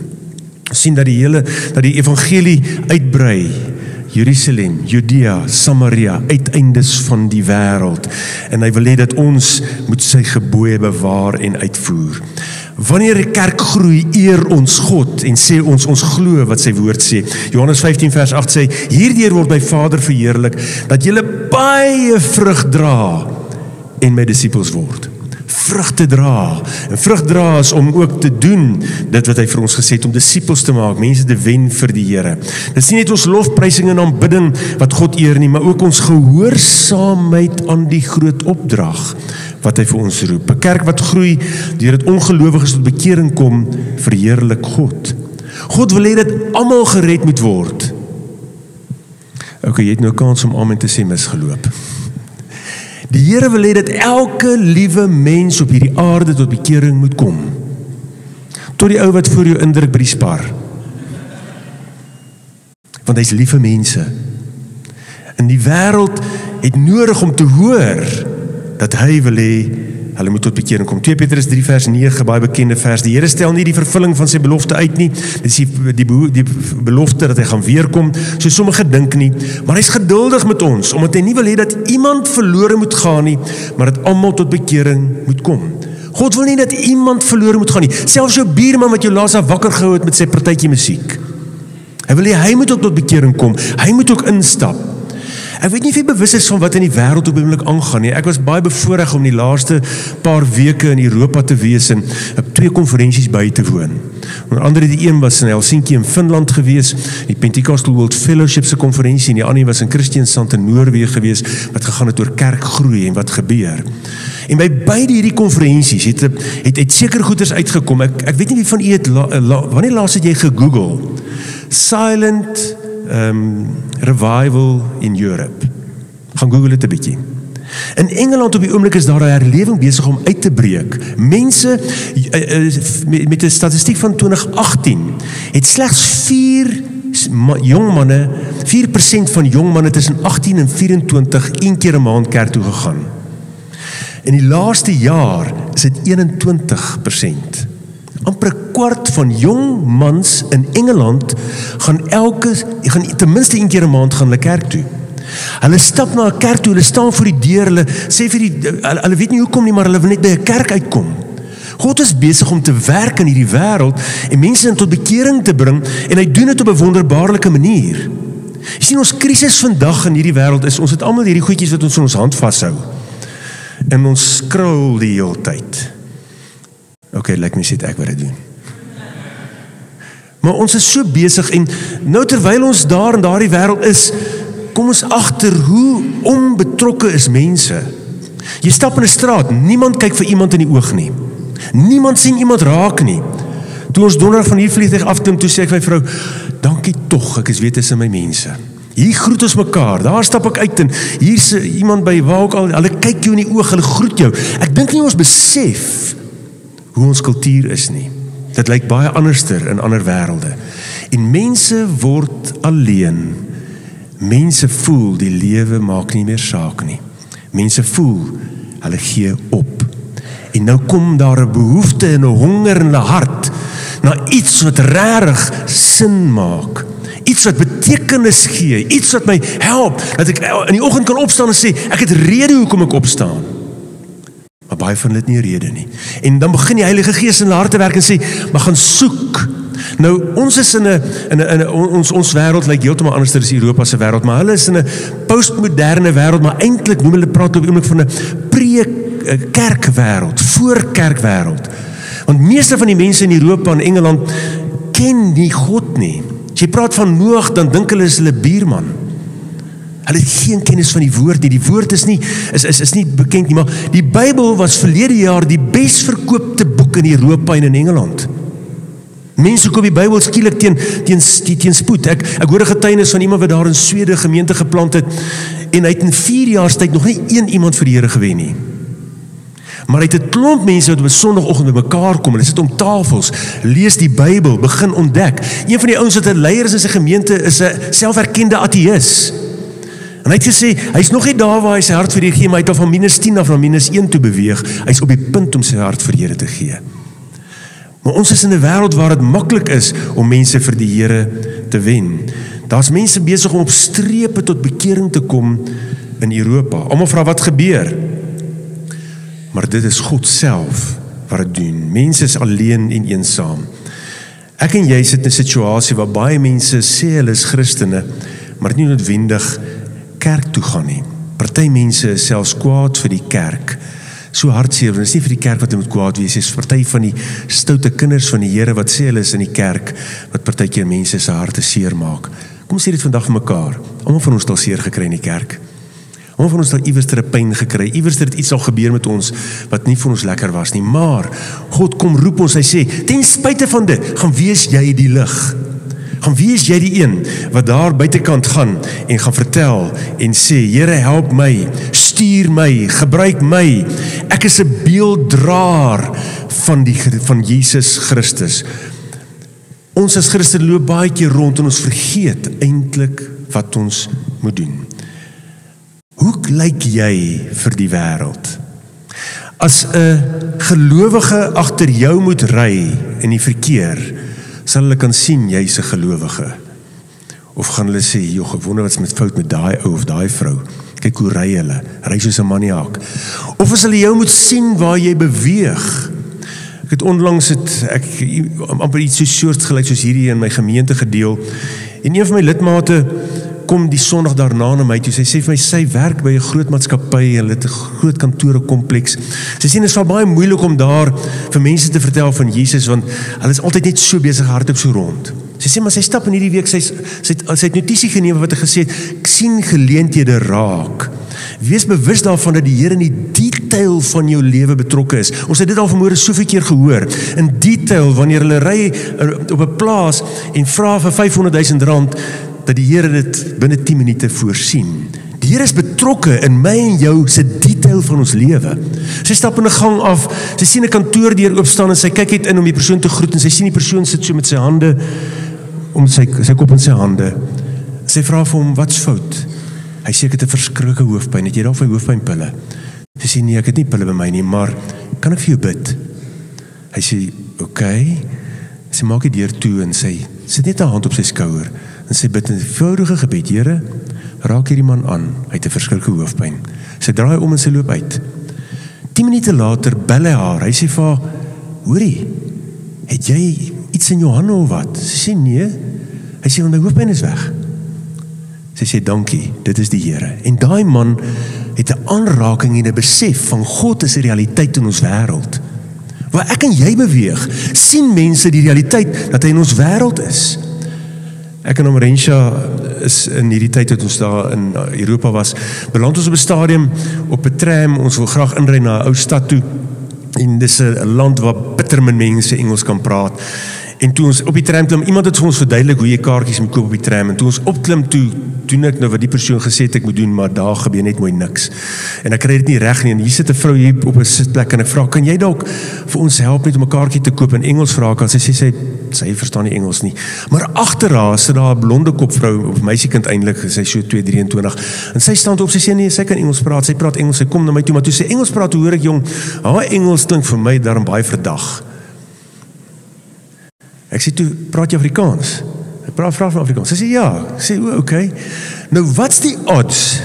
Ons sien dat die evangelie uitbrei, Jerusalem, Judea, Samaria, uiteindes van die wêreld, en hy wil hê dat ons moet sy gebooie bewaar en uitvoer. Wanneer die kerk groei, eer ons God en sê ons glo wat sy woord sê. Johannes 15 vers 8 sê, hierdeur word my Vader verheerlik, dat julle baie vrug dra en my disippels word. Vrug te dra. En vrug dra is om ook te doen dit wat hy vir ons gesê het, om disippels te maak, mense te wen vir die Here. Dit is nie net ons lofprysing en aanbidding wat God eer nie, maar ook ons gehoorsaamheid aan die groot opdrag wat hy vir ons roep. 'n Kerk wat groei, deur dit ongelowiges tot bekering kom, verheerlik God. God wil hê dat almal gered moet word. Okay, jy het nou kans om amen te sê misgeloop. Die Here wil hê dat elke liewe mens op hierdie aarde tot bekering moet kom. Tot die ou wat voor jou indruk by die Spar. Want hy's lief vir mense. En die wêreld het nodig om te hoor dat hy wil hê hulle moet tot bekering kom. 2 Petrus 3 vers 9, baie bekende vers. Die Here stel nie die vervulling van sy belofte uit nie. Dit is die belofte dat hy gaan weerkom, so sommige dink nie. Maar hy's geduldig met ons, omdat hy nie wil hê dat iemand verlore moet gaan nie, maar dat almal tot bekering moet kom. God wil nie dat iemand verlore moet gaan nie. Selfs jou buurman wat jou laas af wakker gehou het met sy partytjie musiek. Hy wil hê hy moet ook tot bekering kom. Hy moet ook instap. Ek weet nie of jy bewus is van wat in die wêreld op die oomblik aangaan nie. Ek was baie bevoorreg om die laaste paar weke in Europa te wees en op 2 konferensies by te woon. Onder andere die een was in Helsinki in Finland gewees, die Pentecostal World Fellowship se konferensie, en die ander was in Christiansand in Noorwe gewees, wat gegaan het oor kerkgroei en wat gebeur. En by beide hierdie konferensies het seker goeders uitgekom. Ek weet nie wie van u het, wanneer laas het jy gegoogel? Silent revival in Europe. Gaan Google dit 'n bietjie. In Engeland op die oomblik is daar 'n herlewing besig om uit te breek. Mense met 'n statistiek van 2018 het slegs 4 jong manne, 4% van jong manne tussen 18 en 24 een keer 'n maand kerk toe gegaan. In die laaste jaar is dit 21%. Amper 1/4 van jong mans in Engeland gaan ten minste een keer 'n maand gaan hulle kerk toe. Hulle stap na 'n kerk toe, hulle staan voor die deur, hulle sê vir hulle weet nie hoekom nie, maar hulle wil net by 'n kerk uitkom. God is besig om te werk in hierdie wêreld en mense tot bekering te bring, en hy doen dit op 'n wonderbaarlike manier. Jy sien, ons krisis vandag in hierdie wêreld is, ons het almal hierdie goedjies wat ons in ons hand vashou. En ons scroll die hele tyd. Okay, lyk my sê ek wat dit doen. Maar ons is so besig, en nou terwyl ons daar in daardie wêreld is, kom ons agter hoe onbetrokke is mense. Jy stap in 'n straat, niemand kyk vir iemand in die oog nie. Niemand sien iemand raak nie. Toe ons donderdag van hier vliegtuig afklim, toe sê ek vir my vrou, dankie tog, ek is weet tussen my mense. Hier groet ons mekaar, daar stap ek uit en hier's iemand by waar ook al, hulle kyk jou in die oog, hulle groet jou. Ek dink nie ons besef hoe ons kultuur is nie. Dit lyk baie anderster in ander wêrelde. En mense word alleen. Mense voel die lewe maak nie meer saak nie. Mense voel hulle gee op. En nou kom daar 'n behoefte en 'n honger in hulle hart na iets wat regtig sin maak. Iets wat betekenis gee, iets wat my help, dat ek in die oggend kan opstaan en sê, ek het rede hoekom ek opstaan. Maar baie van hulle het nie rede nie. En dan begin die Heilige Gees in hulle harte werk en sê, maar gaan soek Nou, ons is ons wêreld lyk heeltemal anders as Europa se wêreld, maar hulle is in 'n postmoderne wêreld, maar eintlik noem hulle praat op die oomblik van 'n pre-kerkwêreld, voor-kerkwêreld. Want meeste van die mense in Europa en Engeland ken nie God nie. As jy praat van Noag, dan dink hulle is hulle buurman. Hulle het geen kennis van die woord nie. Die woord is nie bekend nie, maar die Bybel was verlede jaar die bes verkoopte boek in Europa en in Engeland. Mense koop die Bybel skielik teen spoed. Ek hoor 'n getuienis van iemand wat daar in Swede gemeente geplant het en hy het in 4 jaar tyd nog nie een iemand vir die Here gewen nie. Maar hy het 'n klomp mense wat op 'n Sondagoggend bymekaar kom en hulle sit om tafels, lees die Bybel, begin ontdek. Een van die ouens wat 'n leier is in sy gemeente is 'n selferkende ateïs. En hy het gesê, hy's nog nie daar waar hy sy hart vir die Here gee, maar hy het al van -10 af na -1 toe beweeg. Hy's op die punt om sy hart vir die Here te gee. Maar ons is in 'n wêreld waar dit maklik is om mense vir die Here te wen. Daar's mense besig om op strepe tot bekering te kom in Europa. Almal vra wat gebeur. Maar dit is God self wat dit doen. Mense is alleen en eensaam. Ek en jy sit in 'n situasie waar baie mense sê hulle is Christene, maar nie noodwendig kerk toe gaan nie. Party mense is selfs kwaad vir die kerk. So hartseer, want dit is nie vir die kerk wat hulle moet kwaad wees, is party van die stoute kinders van die Here wat sê hulle is in die kerk, wat partykeer mense se harte seer maak. Kom sê dit vandag vir mekaar. Almal van ons het al seer gekry in die kerk. Almal van ons het al iewers 'n pyn gekry. Iewers het iets al gebeur met ons wat nie vir ons lekker was nie. Maar God kom roep ons, hy sê, ten spyte van dit, gaan wees jy die lig. Gaan wees jy die een wat daar buitekant gaan en gaan vertel en sê, Here help my, stuur my, gebruik my. Ek is 'n beelddraer van Jesus Christus. Ons as Christen loop baie keer rond en ons vergeet eintlik wat ons moet doen. Hoe lyk jy vir die wêreld? As 'n gelowige agter jou moet ry in die verkeer, sal hulle kan sien jy's 'n gelowige. Of gaan hulle sê, joh, ek wonder wat's met fout met daai ou of daai vrou. Kyk hoe ry hulle, ry soos 'n maniak. Of as hulle jou moet sien waar jy beweeg. Ek het onlangs amper iets so soortgelyk soos hierdie in my gemeente gedeel. En een van my lidmate kom die Sondag daarna na my toe. Sy sê vir my, sy werk by 'n groot maatskappy, hulle het 'n groot kantorekompleks. Sy sê dit is baie moeilik om daar vir mense te vertel van Jesus, want hulle is altyd net so besig hardop so rond. Sy sê, maar sy stap in hierdie week, sy het notisie geneem wat hy gesê het, ek sien geleenthede raak. Wees bewus daarvan dat die Here in die detail van jou lewe betrokke is. Ons het dit al vanmôre soveel keer gehoor. In detail, wanneer hulle ry op 'n plaas en vra vir R500,000, dat die Here dit binne 10 minute voorsien. Die Here is betrokke in my en jou se detail van ons lewe. Sy stap in 'n gang af, sy sien 'n kantoordeur oopstaan en sy kyk uit in om die persoon te groet en sy sien die persoon sit so met sy hande om sy kop in sy hande. Sy vra vir hom, wat's fout? Hy sê, ek het 'n verskriklike hoofpyn, het jy daarvan hoofpynpille? Sy sê, nee, ek het nie pille by my nie, maar kan ek vir jou bid? Hy sê, okay. Sy maak die deur toe en sy sit net 'n hand op sy skouer en sy bid 'n eenvoudige gebed, Here, raak hierdie man aan, hy het 'n verskriklike hoofpyn. Sy draai om en sy loop uit. 10 minute later bel hy haar, hy sê vir haar, hoorie, het jy iets in jou hande of wat? Sy sê, nee. Hy sê, want my hoofpyn is weg. Sy sê, dankie, dit is die Here. En daai man het 'n aanraking en 'n besef van God is 'n realiteit in ons wêreld. Waar ek en jy beweeg, sien mense die realiteit dat hy in ons wêreld is. Ek en Rensha is in hierdie tyd dat ons daar in Europa was, beland ons op 'n stadium, op 'n tram, ons wil graag inry na 'n ou stad toe, en dis 'n land waar bitter min mense Engels kan praat. En toe ons op die tram klim, iemand het vir ons verduidelik hoe jy kaartjies moet koop op die tram, en toe ons opklim, toe doen ek nou wat die persoon gesê het ek moet doen, maar daar gebeur net mooi niks. En ek kry dit nie reg nie, en hier sit 'n vrou hier op 'n sitplek, en ek vra, kan jy dalk vir ons help net om 'n kaartjie te koop in Engels vra ek, en sy sê, sy verstaan nie Engels nie. Maar agter haar sit daar 'n blonde kopvrou, of meisiekind eintlik, sy is so 2-23, en sy staan op, sy sê nee, sy kan Engels praat, sy praat Engels, sy kom na my toe, maar toe sy Engels praat, hoe hoor ek, jong, haar Engels klink vir my daarom baie verdag. Ek sê, toe, praat jy Afrikaans? Ek vra van Afrikaans. Sy sê, ja. Ek sê, okay. Nou, wat's die odds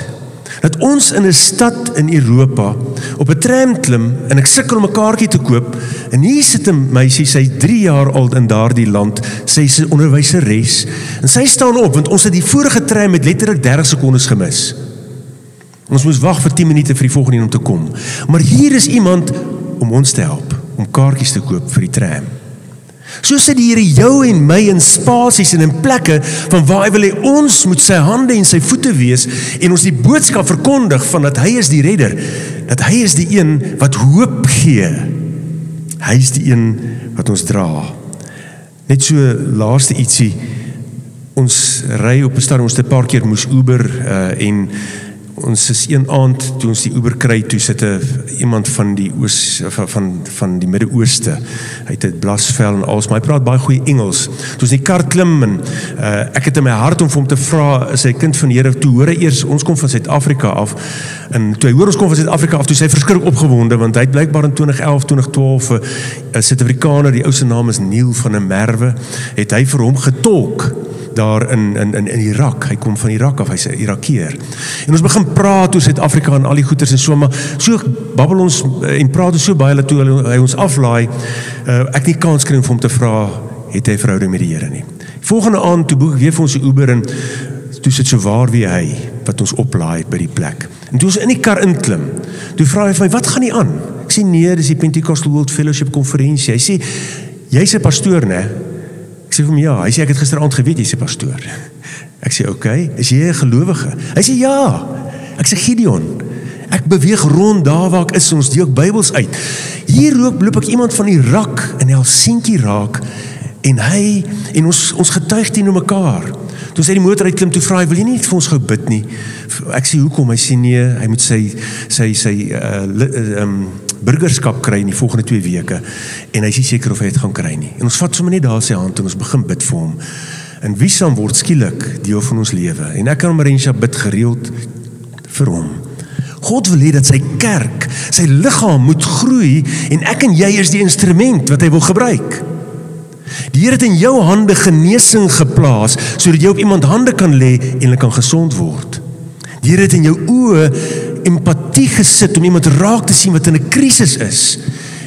dat ons in 'n stad in Europa op 'n tram klim en ek sukkel om 'n kaartjie te koop en hier sit 'n meisie, sy 3 jaar oud in daardie land, sy is 'n onderwyseres en sy staan op want ons het die vorige tram met letterlik 30 sekondes gemis. Ons moes wag vir 10 minute vir die volgende een om te kom. Maar hier is iemand om ons te help, om kaartjies te koop vir die tram. So sit die Here jou en my in spasies en in plekke van waar hy wil hê ons moet sy hande en sy voete wees en ons die boodskap verkondig van dat hy is die redder, dat hy is die een wat hoop gee. Hy is die een wat ons dra. Net so laaste ietsie, ons ry op 'n stadium, ons het 'n paar keer moes Uber en ons is een aand, toe ons die Uber kry, toe sit iemand van die van die Midde-Ooste, hy het 'n blasvel en alles, maar hy praat baie goeie Engels. Toe ons in die kar klim en ek het in my hart om vir hom te vra, is hy kind van die Here, toe hoor hy eers, ons kom van Suid-Afrika af, en toe hy hoor ons kom van Suid-Afrika af, toe is hy verskrik opgewonde, want hy het blykbaar in 2011, 2012, 'n Suid-Afrikaner, die ou se naam is Neil van der Merwe, het hy vir hom getolk, daar in Irak, hy kom van Irak af, hy's 'n Irakeer. En ons begin praat oor Suid-Afrika en al die goeters en so, maar so babbel ons en praat ons so baie dat toe hy ons aflaai, ek nie kans kry om vir hom te vra, het hy verhouding met die Here nie. Volgende aand, toe boek weer vir ons 'n Uber en toe sit so waar wie hy, wat ons oplaai by die plek. En toe ons in die kar inklim, toe vra hy vir my, wat gaan nie aan? Ek sê, nee, dis die Pentecostal World Fellowship konferensie. Hy sê, jy's 'n pastoor, né? Ek sê vir hom, ja. Hy sê, ek het gisteraand geweet, jy's 'n pastoor. Ek sê, okay, is jy 'n gelowige? Hy sê, ja. Ek sê, Gideon, ek beweeg rond daar waar ek is, ons deel ook Bybels uit. Hier loop ek iemand van Irak in Helsinki raak, en ons getuig teenoor mekaar. Toe sy die motor uitklim, toe vra hy, wil jy nie vir ons gou bid nie? Ek sê, hoekom? Hy sê, nee, hy moet sy burgerskap kry in die volgende 2 weke, en hy is nie seker of hy het gaan kry nie. En ons vat sommer net daar sy hand, en ons begin bid vir hom. En Wiesam word skielik deel van ons lewe. En ek en Marentia bid gereeld vir hom. God wil hê dat sy kerk, sy liggaam moet groei, en ek en jy is die instrument wat hy wil gebruik. Die Here het in jou hande genesing geplaas, sodat jy op iemand hande kan lê en hulle kan gesond word. Die Here het in jou oë empatie gesit om iemand raak te sien wat in 'n krisis is,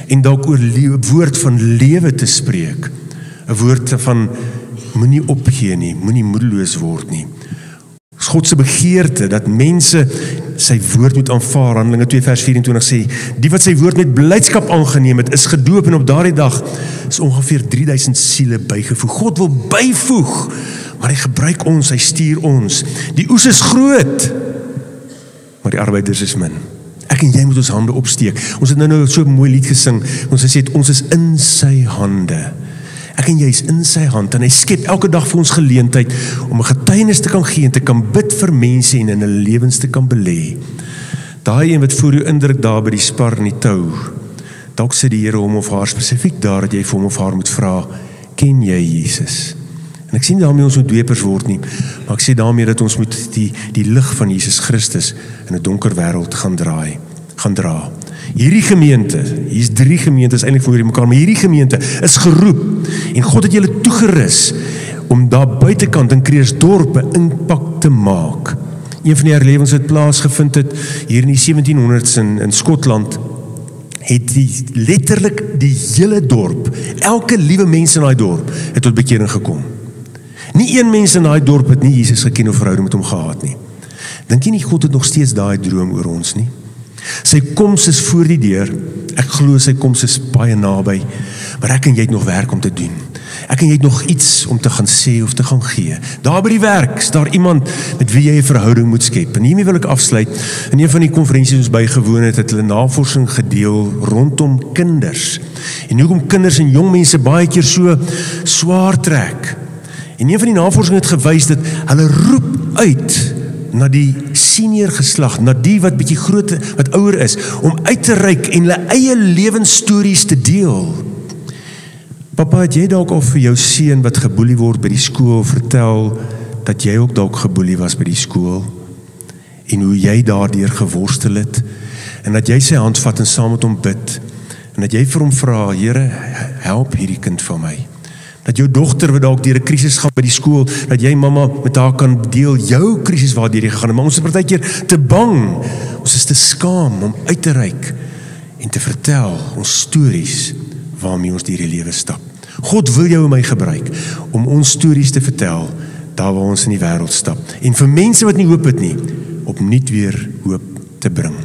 en dalk oor 'n woord van lewe te spreek. 'n Woord van moenie opgee nie, moenie moedeloos word nie. God se begeerte dat mense sy woord moet aanvaar. Handelinge 2 vers 24 sê, die wat sy woord met blydskap aangeneem het, is gedoop, en op daardie dag is ongeveer 3000 siele bygevoeg. God wil byvoeg, maar hy gebruik ons, hy stuur ons. Die oes is groot, maar die arbeiders is min. Ek en jy moet ons hande opsteek. Ons het nou so 'n mooi lied gesing, ons het gesê, ons is in sy hande. Ek en jy is in sy hand, en hy skep elke dag vir ons geleentheid om 'n getuienis te kan gee en te kan bid vir mense en in hulle lewens te kan belê. Daai een wat voor jou indruk daar by die spar in die tou, dalk sê die Here hom of haar spesifiek daar, dat jy vir hom of haar moet vra, ken jy Jesus? En ek sê nie daarmee ons moet dwepers word nie, maar ek sê daarmee dat ons moet die lig van Jesus Christus in 'n donker wêreld gaan dra. Hierdie gemeente, hier's 3 gemeentes eintlik voor mekaar, maar hierdie gemeente is geroep, en God het julle toegerus om daar buitekant in Krugersdorp 'n impak te maak. Een van die herlewings wat plaasgevind het hier in die 1700s in Skotland, het letterlik die hele dorp, elke liewe mens in daai dorp, het tot bekering gekom. Nie een mens in daai dorp het nie Jesus geken of verhouding met hom gehad nie. Dink jy nie God het nog steeds daai droom oor ons nie? Sy koms is voor die deur, ek glo sy koms is baie naby, maar ek en jy het nog werk om te doen. Ek en jy het nog iets om te gaan sê of te gaan gee. Daar by die werk is daar iemand met wie jy 'n verhouding moet skep. En hiermee wil ek afsluit. In een van die konferensies ons bygewoon het hulle navorsing gedeel rondom kinders. En hoekom kinders en jong mense baie keer so swaar trek. En een van die navorsing het gewys dat hulle roep uit na die senior geslag, na die wat bietjie groter, wat ouer is, om uit te reik en hulle eie lewensstories te deel. Papa, het jy dalk al vir jou seun wat geboelie word by die skool vertel, dat jy ook dalk geboelie was by die skool, en hoe jy daardeur geworstel het, en dat jy sy hand vat en saam met hom bid, en dat jy vir hom vra, Here, help hierdie kind van my, Dat jou dogter wat dalk deur 'n krisis gaan by die skool, dat jy mamma met haar kan deel jou krisis waardeur jy gegaan het. Maar ons is partykeer te bang. Ons is te skaam om uit te reik en te vertel ons stories waarmee ons deur die lewe stap. God wil jou en my gebruik om ons stories te vertel daar waar ons in die wêreld stap. En vir mense wat nie hoop het nie, opnuut weer hoop te bring.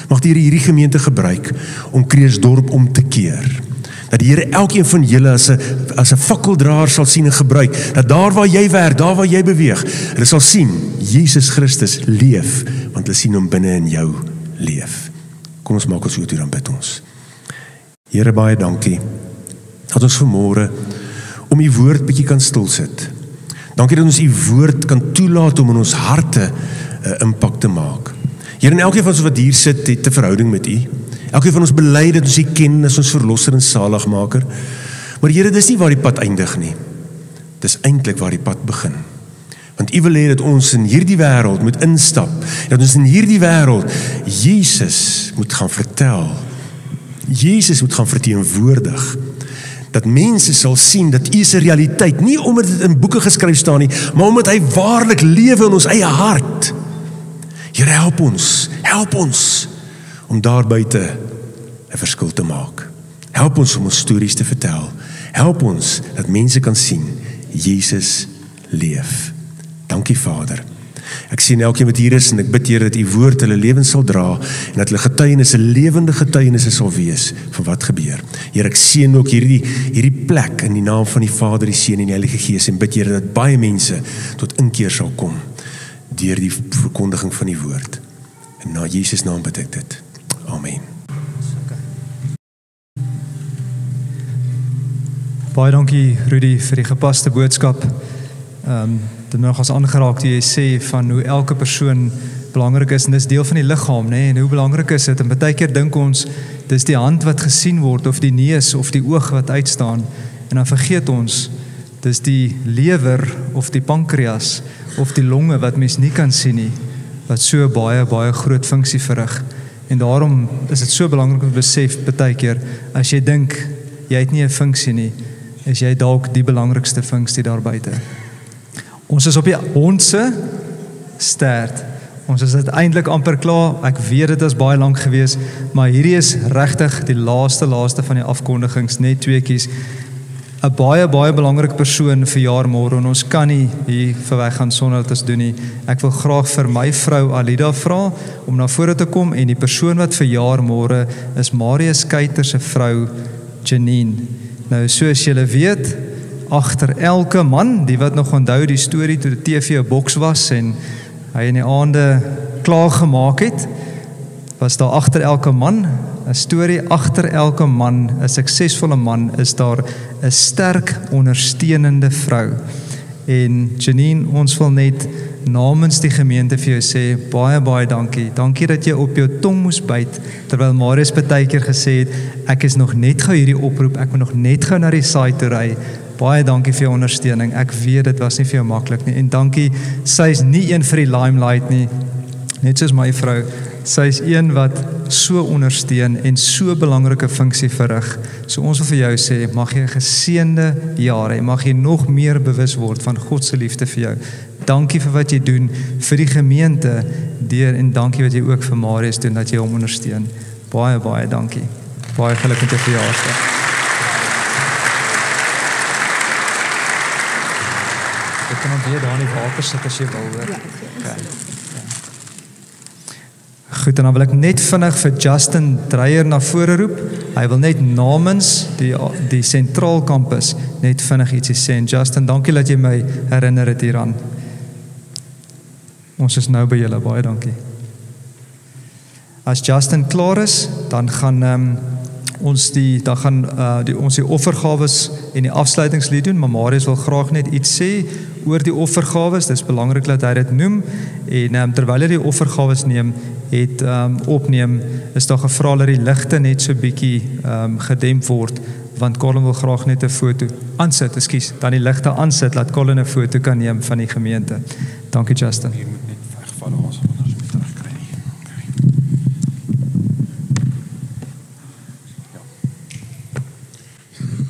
Mag die Here hierdie gemeente gebruik om Krugersdorp om te keer. Dat die Here elkeen van julle as 'n fakkeldraer sal sien en gebruik, dat daar waar jy werk, daar waar jy beweeg, hulle sal sien, Jesus Christus leef, want hulle sien hom binne in jou leef. Kom ons maak ons oë toe, dan bid ons. Here, baie dankie, dat ons vanmôre om u woord bietjie kan stilsit. Dankie dat ons u woord kan toelaat om in ons harte 'n impak te maak. Here, en elkeen van ons wat hier sit, het 'n verhouding met u. Elkeen van ons bely dat ons u ken as ons verlosser en saligmaker. Maar Here, dis nie waar die pad eindig nie. Dis eintlik waar die pad begin. Want u wil hê dat ons in hierdie wêreld moet instap, dat ons in hierdie wêreld Jesus moet gaan vertel. Jesus moet gaan verteenwoordig. Dat mense sal sien dat u is 'n realiteit, nie omdat dit in boeke geskryf staan nie, maar omdat hy waarlik lewe in ons eie hart. Here, help ons om daar buite 'n verskil te maak. Help ons om ons stories te vertel. Help ons dat mense kan sien, Jesus leef. Dankie Vader. Ek sien elkeen wat hier is en ek bid Here dat u woord hulle lewens sal dra en dat hulle getuienisse, lewende getuienisse sal wees van wat gebeur. Here, ek seën ook hierdie plek in die naam van die Vader, die Seun en die Heilige Gees en bid Here dat baie mense tot inkeer sal kom deur die verkondiging van die woord. En na Jesus naam bid ek dit. Amen. Baie dankie Rudy vir die gepaste boodskap. Dit nog as aangeraak die jy sê van hoe elke persoon belangrik is en dis deel van die liggaam, nê? En hoe belangrik is dit? En baie keer dink ons dis die hand wat gesien word of die neus of die oog wat uitstaan en dan vergeet ons dis die lewer of die pankreas of die longe wat mens nie kan sien nie wat so baie groot funksie verrig. En daarom is dit so belangrik om te besef baie keer as jy dink jy het nie 'n funksie nie, is jy dalk die belangrikste funksie daar buite. Ons is op die hondse stert. Ons is uiteindelik amper klaar. Ek weet dit is baie lank gewees, maar hierdie is regtig die laaste van die afkondigings, net tweeetjies. 'n baie belangrike persoon verjaar môre en ons kan nie hier verweg gaan sonder dit te doen nie. Ek wil graag vir my vrou Alida vra om na vore te kom en die persoon wat verjaar môre is Marius Kuyter se vrou Janine. Nou soos julle weet, agter elke man, die wat nog onthou die storie toe die TV 'n boks was en hy in die aande klaar gemaak het, was daar agter elke man 'n storie, agter elke man, 'n suksesvolle man, is daar 'n sterk ondersteunende vrou. En Janine, ons wil net namens die gemeente vir jou sê, baie dankie. Dankie dat jy op jou tong moes byt, terwyl Marius baie keer gesê het, ek is nog net gou hierdie oproep, ek moet nog net gou na die site toe ry. Baie dankie vir jou ondersteuning. Ek weet dit was nie vir jou maklik nie. En dankie, sy is nie een vir die limelight nie, net soos my vrou. Sy is een wat so ondersteun en so belangrike funksie verrig. So ons wil vir jou sê, mag jy 'n geseënde jaar hê, mag jy nog meer bewus word van God se liefde vir jou. Dankie vir wat jy doen vir die gemeente en dankie wat jy ook vir Marius doen, dat jy hom ondersteun. Baie dankie. Baie geluk met jou verjaarsdag. Ek kan dan weer daar in die water sit as jy wil, hoor. Okay. Goed, en dan wil ek net vinnig vir Justin Dreyer na vore roep. Hy wil net namens die sentraal kampus net vinnig ietsie sê. En Justin, dankie dat jy my herinner het hieraan. Ons is nou by julle, baie dankie. As Justin klaar is, dan gaan ons die offergawes en die afsluitingslied doen, maar Marius wil graag net iets sê oor die offergawes. Dis belangrik dat hy dit noem en terwyl hy die offergawes opneem, is daar gevra dat die ligte net so bietjie gedemp word, want Colin wil graag net 'n foto aansit, dan die ligte aansit, laat Colin 'n foto kan neem van die gemeente. Dankie Justin. Hier moet net wegval ons anders moet terugkry nie.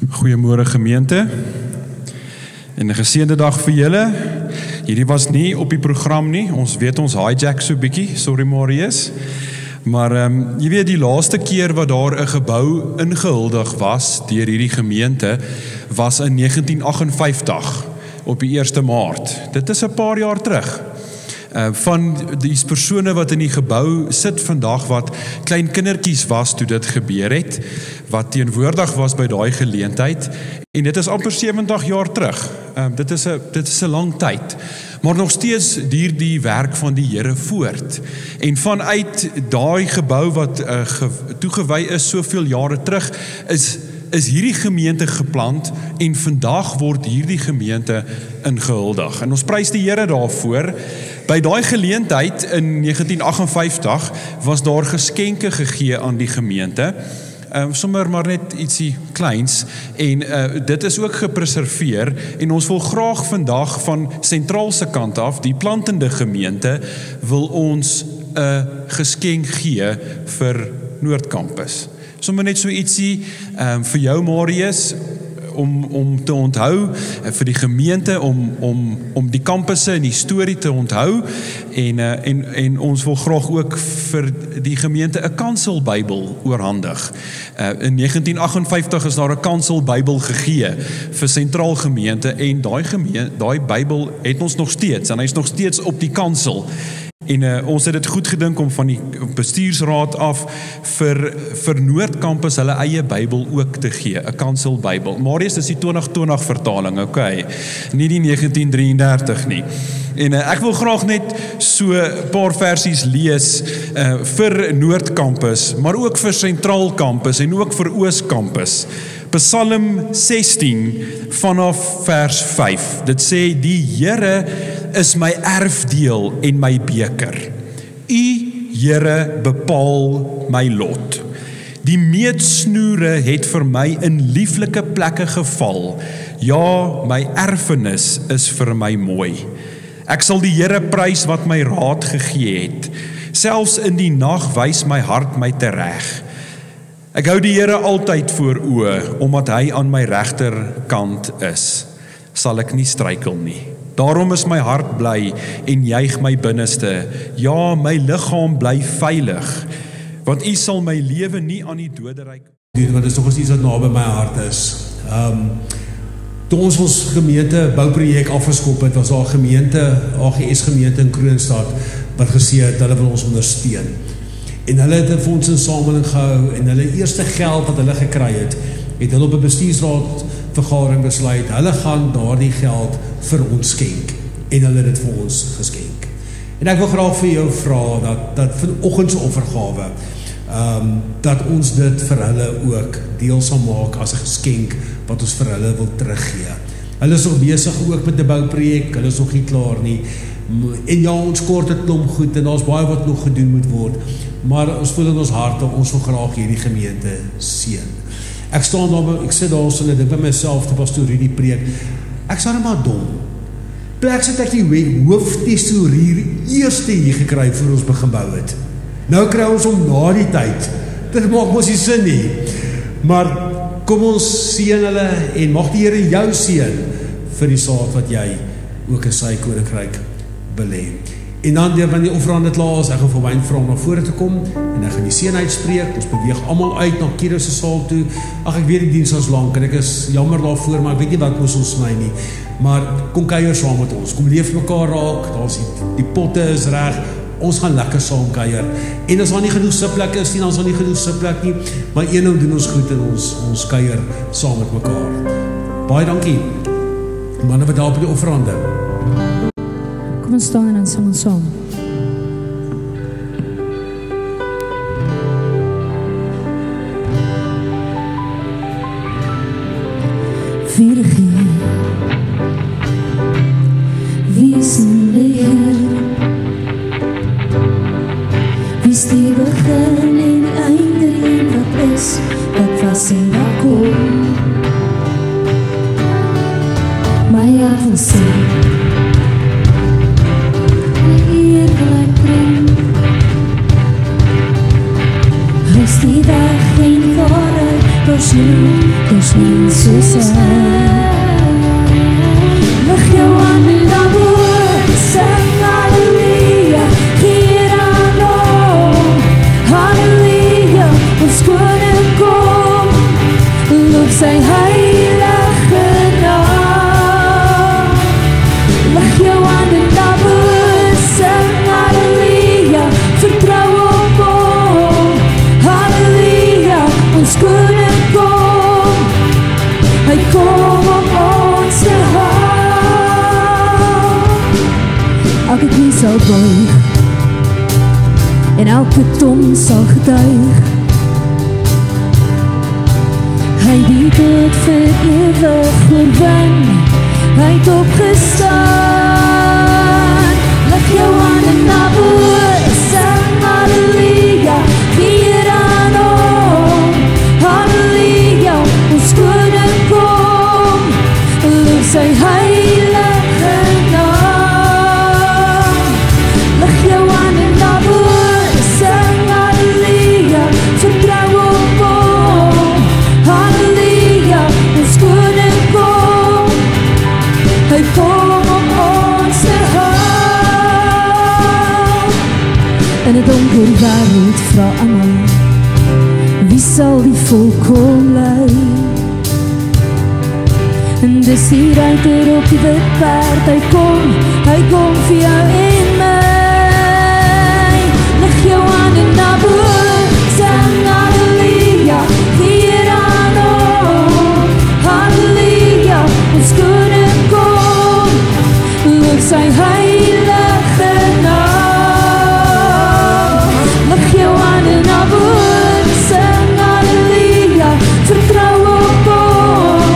Goeiemôre gemeente. En 'n geseënde dag vir julle. Hierdie was nie op die program nie. Ons weet ons hijack so bietjie. Sorry Marius. Maar jy weet die laaste keer wat daar 'n gebou ingehuldig was deur hierdie gemeente was in 1958 op die 1 Maart. Dit is 'n paar jaar terug. Van die persone wat in die gebou sit vandag wat klein kindertjies was toe dit gebeur het, wat teenwoordig was by daai geleentheid, en dit is amper 70 jaar terug. Dit is 'n lang tyd, maar nog steeds duur die werk van die Here voort. En vanuit daai gebou wat toegewy is soveel jare terug, is hierdie gemeente geplant en vandag word hierdie gemeente ingehuldig. En ons prys die Here daarvoor. By daai geleentheid in 1958 was daar geskenke gegee aan die gemeente. Sommer maar net ietsie kleins en dit is ook gepreserveer en ons wil graag vandag van sentraal se kant af, die plantende gemeente, wil ons 'n geskenk gee vir Noordkampus. Sommer net so ietsie vir jou Marius, om te onthou, vir die gemeente, om die kampusse en die storie te onthou, en ons wil graag ook vir die gemeente 'n kanselbybel oorhandig. In 1958 is daar 'n kanselbybel gegee vir sentraal gemeente, en daai bybel het ons nog steeds, en hy is nog steeds op die kansel. En ons het dit goed gedink om van die bestuursraad af vir Noordkampus hulle eie Bybel ook te gee, 'n kanselbybel. Marius, is die 2020 vertaling, okay, nie die 1933 nie. En ek wil graag net so 'n paar versies lees vir Noordkampus, maar ook vir Sentraal Kampus en ook vir Ooskampus. Psalm 16 vanaf vers 5. Dit sê, die Here is my erfdeel en my beker. U, Here, bepaal my lot. Die meetsnoere het vir my in lieflike plekke geval. Ja, my erfenis is vir my mooi. Ek sal die Here prys wat my raad gegee het. Selfs in die nag wys my hart my tereg. Ek hou die Here altyd voor oë, omdat hy aan my regterkant is, sal ek nie struikel nie. Daarom is my hart bly en juig my binneste. Ja, my liggaam bly veilig, want u sal my lewe nie aan die doderyk. Dit is nog iets wat naby my hart is. Toe ons gemeente bouprojek afgeskop het, was daar gemeente, AGS gemeente in Kroonstad, wat gesê het, hulle wil ons ondersteun. En hulle het 'n fondsinsameling gehou, en hulle eerste geld wat hulle gekry het hulle op 'n bestuursraad vergadering besluit, hulle gaan daardie geld vir ons skenk, en hulle het dit vir ons geskenk. En ek wil graag vir jou vra, dat vanoggend se offergawe, dat ons dit vir hulle ook deel sal maak as 'n geskenk, wat ons vir hulle wil teruggee. Hulle is nog besig ook met die bouprojek, hulle is nog nie klaar nie, en ja, ons kort 'n klomp goed, en daar's baie wat nog gedoen moet word, maar ons voel in ons harte, ons wil graag hierdie gemeente seën. Ek staan daar, ek sit daar so, en ek dink by myself, te pastoor hierdie preek, ek sal maar dom. Plek sit ek die hooftesourier eerste hier gekry voor ons begin bou het. Nou kry ons om na die tyd. Dit maak mos nie sin nie. Maar kom ons seën hulle, en mag die Here jou seën vir die saad wat jy ook in sy koninkryk belê. En dan deur van die offerande klaar is, ek gaan vir Wyn vra om na vore te kom, en ek gaan die seën uitspreek. Ons beweeg almal uit na Kiro se saal toe. Ag, ek weet die diens was lank, en ek is jammer daarvoor, maar ek weet nie wat moes ons my nie. Maar kom kuier saam met ons, kom leef mekaar raak, daar's die potte is reg, ons gaan lekker saam kuier. En as daar nie genoeg sitplekke is nie, dan is daar nie genoeg sitplek nie, maar een ding doen ons goed, en ons kuier saam met mekaar. Baie dankie, manne wat daar op die offerande. Kom ons staan en dan sang ons saam. Vergeet, wie is die Heer? Wie is die begin en die einde en wat is, wat was en wat kom? My hart wil sê, is die weg en die waarheid, dus nie soos hy. ons koning kom, loof sy heilige naam. Lig jou hande na bo, sing halleluja, vertrou op hom, halleluja, ons koning kom, hy kom op ons te haal. Elke knie sal buig, en elke tong sal getuig, hy die dood vir ewig oorwin, hy het opgestaan. Lig jou hande na bo, sing halleluja, vier aan hom, halleluja, ons koning kom, loof sy heilige naam. Lig jou hande na bo, sing halleluja, vertrou op hom, halleluja, ons koning kom, hy kom om ons te haal. In 'n donker wêreld vra almal, wie sal die volk kom lei? En dis die ruiter op die wit paard, hy kom vir jou en my. Lig jou hande na bo, sing halleluja, vier aan hom, halleluja, ons koning kom, loof sy heilige naam. Lig jou hande na bo, sing halleluja, vertrou op hom,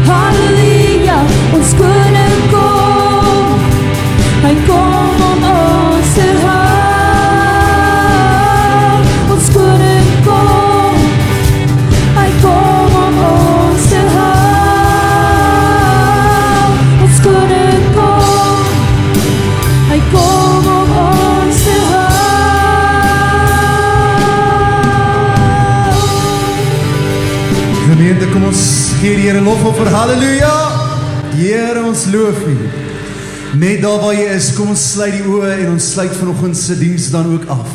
halleluja, ons koning kom, hy kom om ons te haal. Ons koning kom, hy kom om ons te haal. Ons koning kom, hy kom om ons te haal. Gemeente, kom ons gee die Here lof vir halleluja. Here, ons loof U. Net daar waar jy is, kom ons sluit die oë en ons sluit vanoggend se diens dan ook af.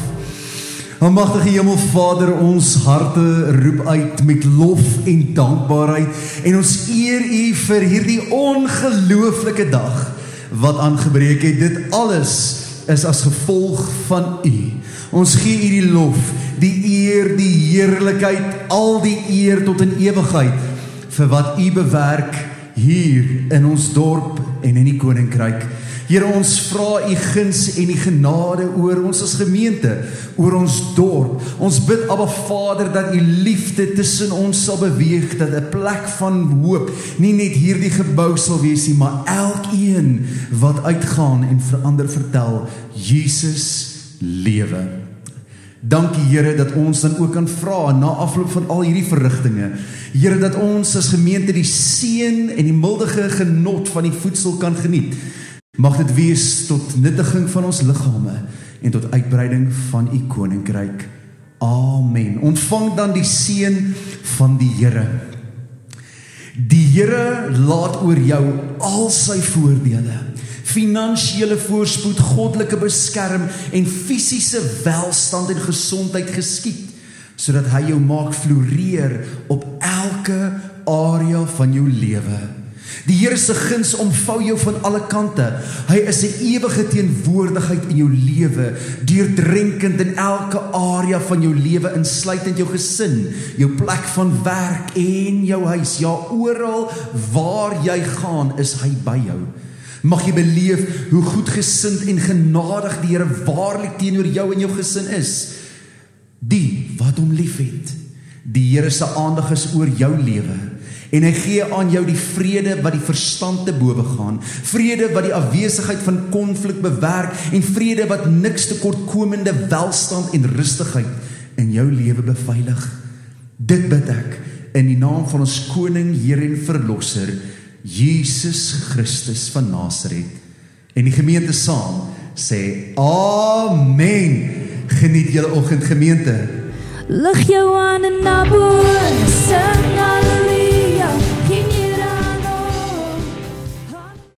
Almagtige Hemelvader, ons harte roep uit met lof en dankbaarheid en ons eer U vir hierdie ongelooflike dag wat aangebreek het. Dit alles is as gevolg van U. Ons gee U die lof, die eer, die heerlikheid, al die eer tot in ewigheid vir wat U bewerk hier in ons dorp en in die koninkryk. Here, ons vra U guns en die genade oor ons as gemeente, oor ons dorp. Ons bid, Abba Vader, dat U liefde tussen ons sal beweeg, dat 'n plek van hoop nie net hierdie gebou sal wees nie, maar elkeen wat uitgaan en verander vertel, Jesus lewe. Dankie Here dat ons dan ook kan vra na afloop van al hierdie verrigtinge. Here, dat ons as gemeente die seën en die mildige genot van die voedsel kan geniet. Mag dit wees tot nuttiging van ons liggame en tot uitbreiding van U koninkryk. Amen. Ontvang dan die seën van die Here. Die Here laat oor jou al sy voordele, finansiële voorspoed, goddelike beskerm en fisiese welstand en gesondheid geskied, sodat hy jou maak floreer op elke area van jou lewe. Die Here se guns omvou jou van alle kante. Hy is 'n ewige teenwoordigheid in jou lewe, deurdrenkend in elke area van jou lewe, insluitend jou gesin, jou plek van werk en jou huis. Ja, oral waar jy gaan, is hy by jou. Mag jy beleef hoe goedgesind en genadig die Here waarlik teenoor jou en jou gesin is. Die wat hom liefhet. Die Here se aandag is oor jou lewe. En hy gee aan jou die vrede wat die verstand te bowe gaan, vrede wat die afwesigheid van konflik bewerk en vrede wat niks tekortkomende welstand en rustigheid in jou lewe beveilig. Dit bid ek in die naam van ons koning, Here en verlosser, Jesus Christus van Nasaret. En die gemeente saam sê amen. Geniet julle oggend, gemeente. Lig jou hande na bo, sing halleluja.